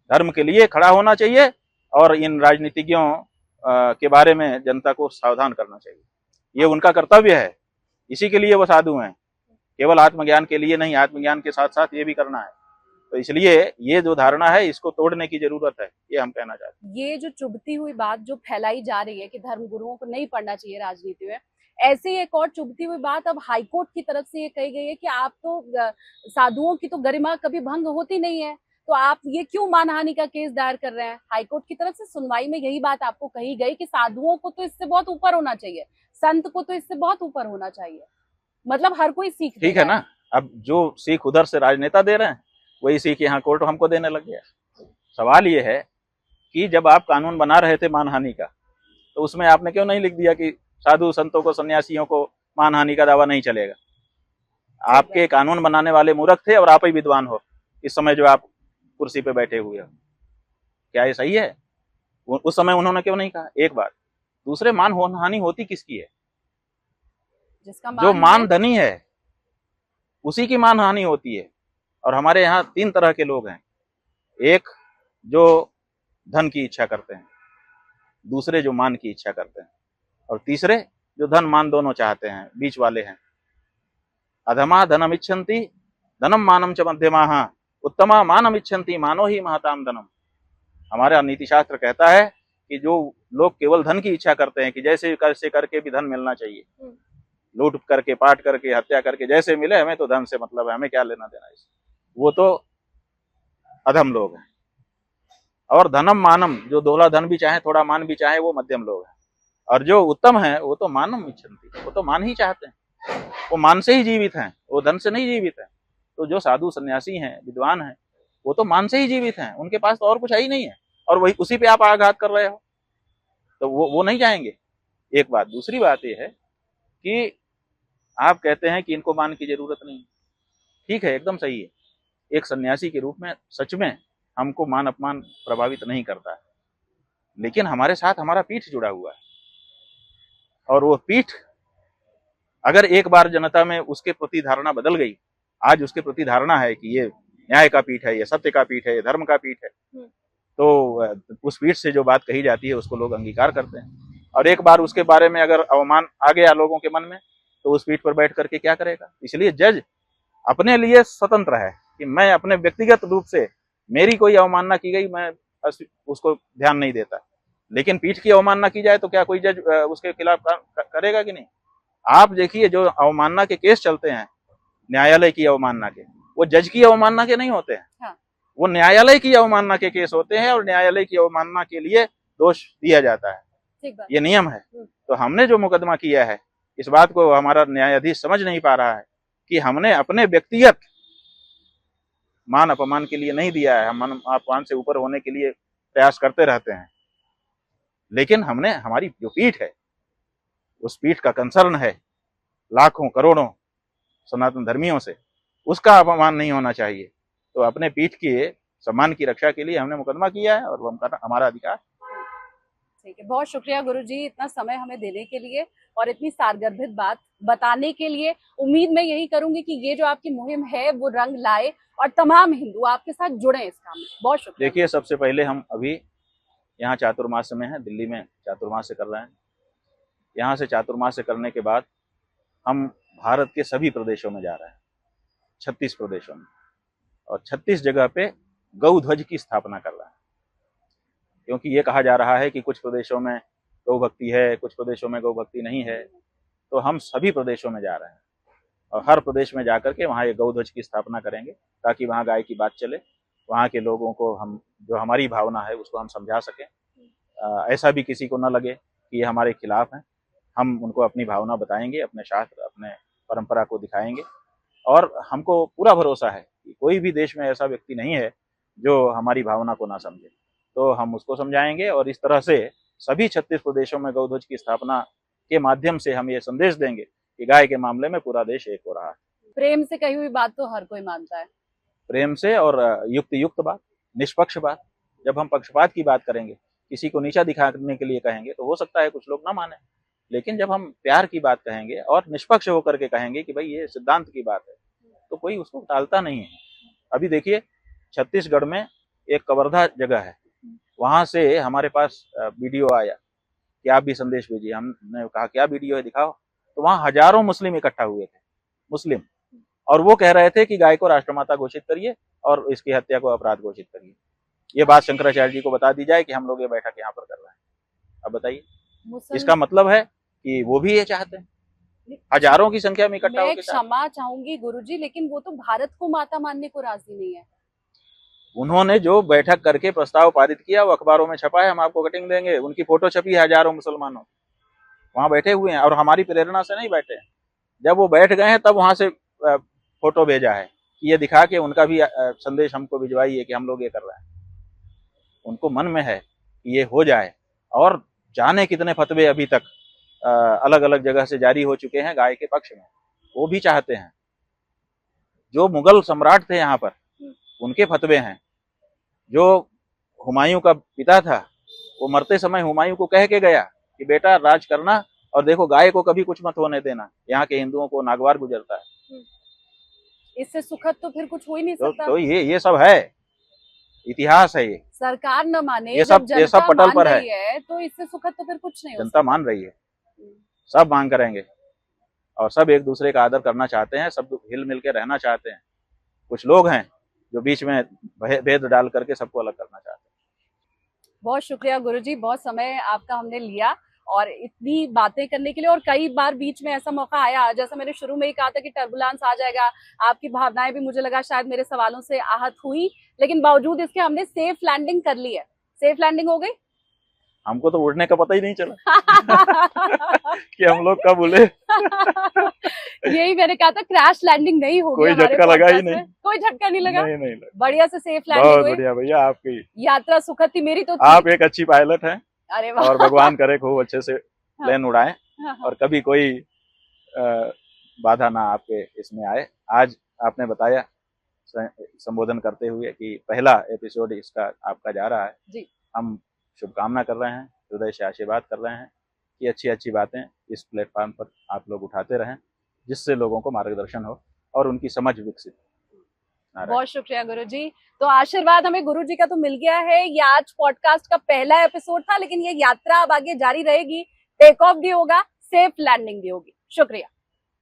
धर्म के लिए खड़ा होना चाहिए, और इन राजनीतिज्ञों के बारे में जनता को सावधान करना चाहिए। ये उनका कर्तव्य है, इसी के लिए वो साधु हैं, केवल आत्मज्ञान के लिए नहीं, आत्मज्ञान के साथ साथ ये भी करना है। तो इसलिए ये जो धारणा है, इसको तोड़ने की जरूरत है, ये हम कहना चाहते हैं। ये जो चुभती हुई बात जो फैलाई जा रही है कि धर्म गुरुओं को नहीं पढ़ना चाहिए राजनीति में, ऐसे ही एक और चुभती हुई बात अब हाईकोर्ट की तरफ से ये कही गई है कि आप तो साधुओं की तो गरिमा कभी भंग होती नहीं है, तो आप ये क्यों मानहानि का केस दायर कर रहे हैं? हाईकोर्ट की तरफ से सुनवाई में यही बात आपको कही गई कि साधुओं को तो इससे बहुत ऊपर होना चाहिए, संत को तो इससे बहुत ऊपर होना चाहिए, मतलब हर कोई सीख। ठीक है ना, अब जो सीख उधर से राजनेता दे रहे हैं, वही सीख यहाँ कोर्ट हमको देने लग गया। सवाल ये है कि जब आप कानून बना रहे थे मानहानि का, तो उसमें आपने क्यों नहीं लिख दिया कि साधु संतों को, सन्यासियों को मानहानि का दावा नहीं चलेगा? आपके कानून बनाने वाले मूर्ख थे, और आप ही विद्वान हो इस समय जो आप कुर्सी पे बैठे हुए हो। क्या ये सही है? उस समय उन्होंने क्यों नहीं कहा? एक बात। दूसरे, मानहानि होती किसकी है? जो मान धनी है उसी की मानहानि होती है। और हमारे यहाँ 3 तरह के लोग हैं, एक जो धन की इच्छा करते हैं, दूसरे जो मान की इच्छा करते हैं, और तीसरे जो धन मान दोनों चाहते हैं, बीच वाले हैं। अधमा धनम इच्छन्ति धनम मानम च मध्यमाः उत्तमा मानम इच्छन्ति मानो ही महताम धनम। हमारा नीति शास्त्र कहता है कि जो लोग केवल धन की इच्छा करते हैं कि जैसे कैसे करके भी धन मिलना चाहिए, लूट करके, पाट करके, हत्या करके, जैसे मिले, हमें तो धन से मतलब है, हमें क्या लेना देना इससे, वो तो अधम लोग हैं। और धनम मानम, जो थोड़ा धन भी चाहे, थोड़ा मान भी चाहे, वो मध्यम लोग हैं। और जो उत्तम है वो तो मानम इच्छन्ति, वो तो मान ही चाहते हैं, वो मान से ही जीवित हैं, वो धन से नहीं जीवित है। तो जो साधु सन्यासी हैं, विद्वान हैं, वो तो मान से ही जीवित हैं, उनके पास तो और कुछ है ही नहीं है, और वही उसी पे आप आघात कर रहे हो, तो वो नहीं जाएंगे। एक बात। दूसरी बात ये है कि आप कहते हैं कि इनको मान की जरूरत नहीं। ठीक है, एकदम सही है। एक सन्यासी के रूप में सच में हमको मान अपमान प्रभावित नहीं करता है, लेकिन हमारे साथ हमारा पीठ जुड़ा हुआ है, और वो पीठ अगर एक बार जनता में उसके प्रति धारणा बदल गई, आज उसके प्रति धारणा है कि ये न्याय का पीठ है, ये सत्य का पीठ है, ये धर्म का पीठ है, तो उस पीठ से जो बात कही जाती है उसको लोग अंगीकार करते हैं। और एक बार उसके बारे में अगर अवमान आ गया लोगों के मन में, तो उस पीठ पर बैठ करके क्या करेगा? इसलिए जज अपने लिए स्वतंत्र है कि मैं अपने व्यक्तिगत रूप से, मेरी कोई अवमानना की गई, मैं उसको ध्यान नहीं देता, लेकिन पीठ की अवमानना की जाए तो क्या कोई जज उसके खिलाफ करेगा कि नहीं? आप देखिए, जो अवमानना के केस चलते हैं, न्यायालय की अवमानना के, वो जज की अवमानना के नहीं होते हैं। हाँ। वो न्यायालय की अवमानना के केस होते हैं, और न्यायालय की अवमानना के लिए दोष दिया जाता है, ये नियम है। तो हमने जो मुकदमा किया है, इस बात को हमारा न्यायाधीश समझ नहीं पा रहा है कि हमने अपने व्यक्तिगत मान अपमान के लिए नहीं दिया है। हम मान अपमान से ऊपर होने के लिए प्रयास करते रहते हैं, लेकिन हमने, हमारी जो पीठ है, उस पीठ का कंसर्न है लाखों करोड़ों सनातन धर्मियों से, उसका अपमान नहीं होना चाहिए। तो अपने पीठ के सम्मान की रक्षा के लिए हमने मुकदमा किया है और हमारा अधिकार। ठीक है, बहुत शुक्रिया गुरुजी इतना समय हमें देने के लिए और इतनी सारगर्भित बात बताने के लिए। उम्मीद मैं यही करूंगी कि ये जो आपकी मुहिम है वो रंग लाए और तमाम हिंदू आपके साथ जुड़े इस काम में। बहुत शुक्रिया। देखिए, सबसे पहले हम अभी यहाँ चातुर्मास में हैं, दिल्ली में चातुर्मास करने कर रहे हैं। यहाँ से चातुर्मास करने के बाद हम भारत के सभी प्रदेशों में जा रहे हैं, 36 प्रदेशों में, और 36 जगह पे गौ ध्वज की स्थापना कर रहे हैं। क्योंकि ये कहा जा रहा है कि कुछ प्रदेशों में गौ भक्ति है, कुछ प्रदेशों में गौ भक्ति नहीं है, तो हम सभी प्रदेशों में जा रहे हैं और हर प्रदेश में जाकर के वहाँ ये गौ ध्वज की स्थापना करेंगे ताकि वहाँ गाय की बात चले, वहाँ के लोगों को हम जो हमारी भावना है उसको हम समझा सकें। ऐसा भी किसी को न लगे कि ये हमारे खिलाफ हैं। हम उनको अपनी भावना बताएंगे, अपने शास्त्र, अपने परंपरा को दिखाएंगे और हमको पूरा भरोसा है कि कोई भी देश में ऐसा व्यक्ति नहीं है जो हमारी भावना को ना समझे। तो हम उसको समझाएंगे और इस तरह से सभी 36 प्रदेशों में गौ ध्वज की स्थापना के माध्यम से हम ये संदेश देंगे कि गाय के मामले में पूरा देश एक हो रहा है। प्रेम से कही हुई बात तो हर कोई मानता है। प्रेम से और युक्त बात, निष्पक्ष बात। जब हम पक्षपात की बात करेंगे, किसी को नीचा दिखाने के लिए कहेंगे, तो हो सकता है कुछ लोग ना माने, लेकिन जब हम प्यार की बात कहेंगे और निष्पक्ष होकर के कहेंगे कि भाई ये सिद्धांत की बात है, तो कोई उसको टालता नहीं है। अभी देखिए, छत्तीसगढ़ में एक कवर्धा जगह है, वहां से हमारे पास वीडियो आया कि आप भी संदेश भेजिए। हमने कहा क्या वीडियो है, दिखाओ। तो वहां हजारों मुस्लिम इकट्ठा हुए थे, मुस्लिम, और वो कह रहे थे कि गाय को राष्ट्रमाता घोषित करिए और इसकी हत्या को अपराध घोषित करिए। ये बात शंकराचार्य जी को बता दी जाए कि हम लोग ये बैठक यहाँ पर कर रहे हैं। अब बताइए, इसका मतलब है कि वो भी ये चाहते हैं, हजारों की संख्या में इकट्ठा होकर। क्षमा चाहूंगी गुरुजी, लेकिन वो तो भारत को माता मानने को राजी नहीं है। उन्होंने जो बैठक करके प्रस्ताव पारित किया वो अखबारों में छपा है, हम आपको कटिंग देंगे। उनकी फोटो छपी है, हजारों मुसलमानों वहां बैठे हुए हैं और हमारी प्रेरणा से नहीं बैठे हैं। जब वो बैठ गए हैं तब वहां से फोटो भेजा है कि ये दिखा के उनका भी संदेश हमको भिजवाइए कि हम लोग ये कर रहे हैं। उनको मन में है कि ये हो जाए, और जाने कितने फतवे अभी तक अलग अलग जगह से जारी हो चुके हैं गाय के पक्ष में, वो भी चाहते हैं। जो मुगल सम्राट थे यहाँ पर, उनके फतवे हैं। जो हुमायूं का पिता था, वो मरते समय हुमायूं को कह के गया कि बेटा राज करना और देखो गाय को कभी कुछ मत होने देना, यहाँ के हिंदुओं को नागवार गुजरता है। इससे सुखद तो फिर कुछ हो ही नहीं सकता। तो ये सब है, इतिहास है। ये सरकार न माने, ये सब पटल पर है तो इससे सुखद तो फिर कुछ नहीं। जनता मान रही है, सब मांग करेंगे और सब एक दूसरे का आदर करना चाहते हैं, सब हिल मिल के रहना चाहते हैं। कुछ लोग हैं जो बीच में भेद डाल करके सबको अलग करना चाहते हैं। बहुत शुक्रिया गुरुजी, बहुत समय आपका हमने लिया और इतनी बातें करने के लिए। और कई बार बीच में ऐसा मौका आया, जैसा मैंने शुरू में ही कहा था कि टर्बुलेंस आ जाएगा, आपकी भावनाएं भी मुझे लगा शायद मेरे सवालों से आहत हुई, लेकिन बावजूद इसके हमने सेफ लैंडिंग कर ली है। सेफ लैंडिंग हो गई। हमको तो उड़ने का पता ही नहीं चला कि हम लोग कब उड़े। यही मैंने कहा था, क्रैश लैंडिंग नहीं होगी। कोई झटका लगा ही नहीं, कोई झटका नहीं लगा। नहीं लगा। बढ़िया से सेफ लैंडिंग हुई। बढ़िया भैया, आपकी यात्रा सुखद थी, मेरी तो आप एक अच्छी पायलट हैं। अरे वाह। और भगवान करे खूब अच्छे से प्लेन उड़ाएं और कभी कोई बाधा ना आपके इसमें आए। आज आपने बताया संबोधन करते हुए कि पहला एपिसोड इसका आपका जा रहा है जी। हम शुभकामना कर रहे हैं, हृदय से आशीर्वाद कर रहे हैं कि अच्छी बातें इस प्लेटफॉर्म पर आप लोग उठाते रहें, जिससे लोगों को मार्गदर्शन हो और उनकी समझ विकसित हो। बहुत शुक्रिया गुरुजी। तो आशीर्वाद हमें गुरुजी का तो मिल गया है। ये आज पॉडकास्ट का पहला एपिसोड था, लेकिन ये यात्रा अब आगे जारी रहेगी। टेक ऑफ भी होगा, सेफ लैंडिंग भी होगी। शुक्रिया।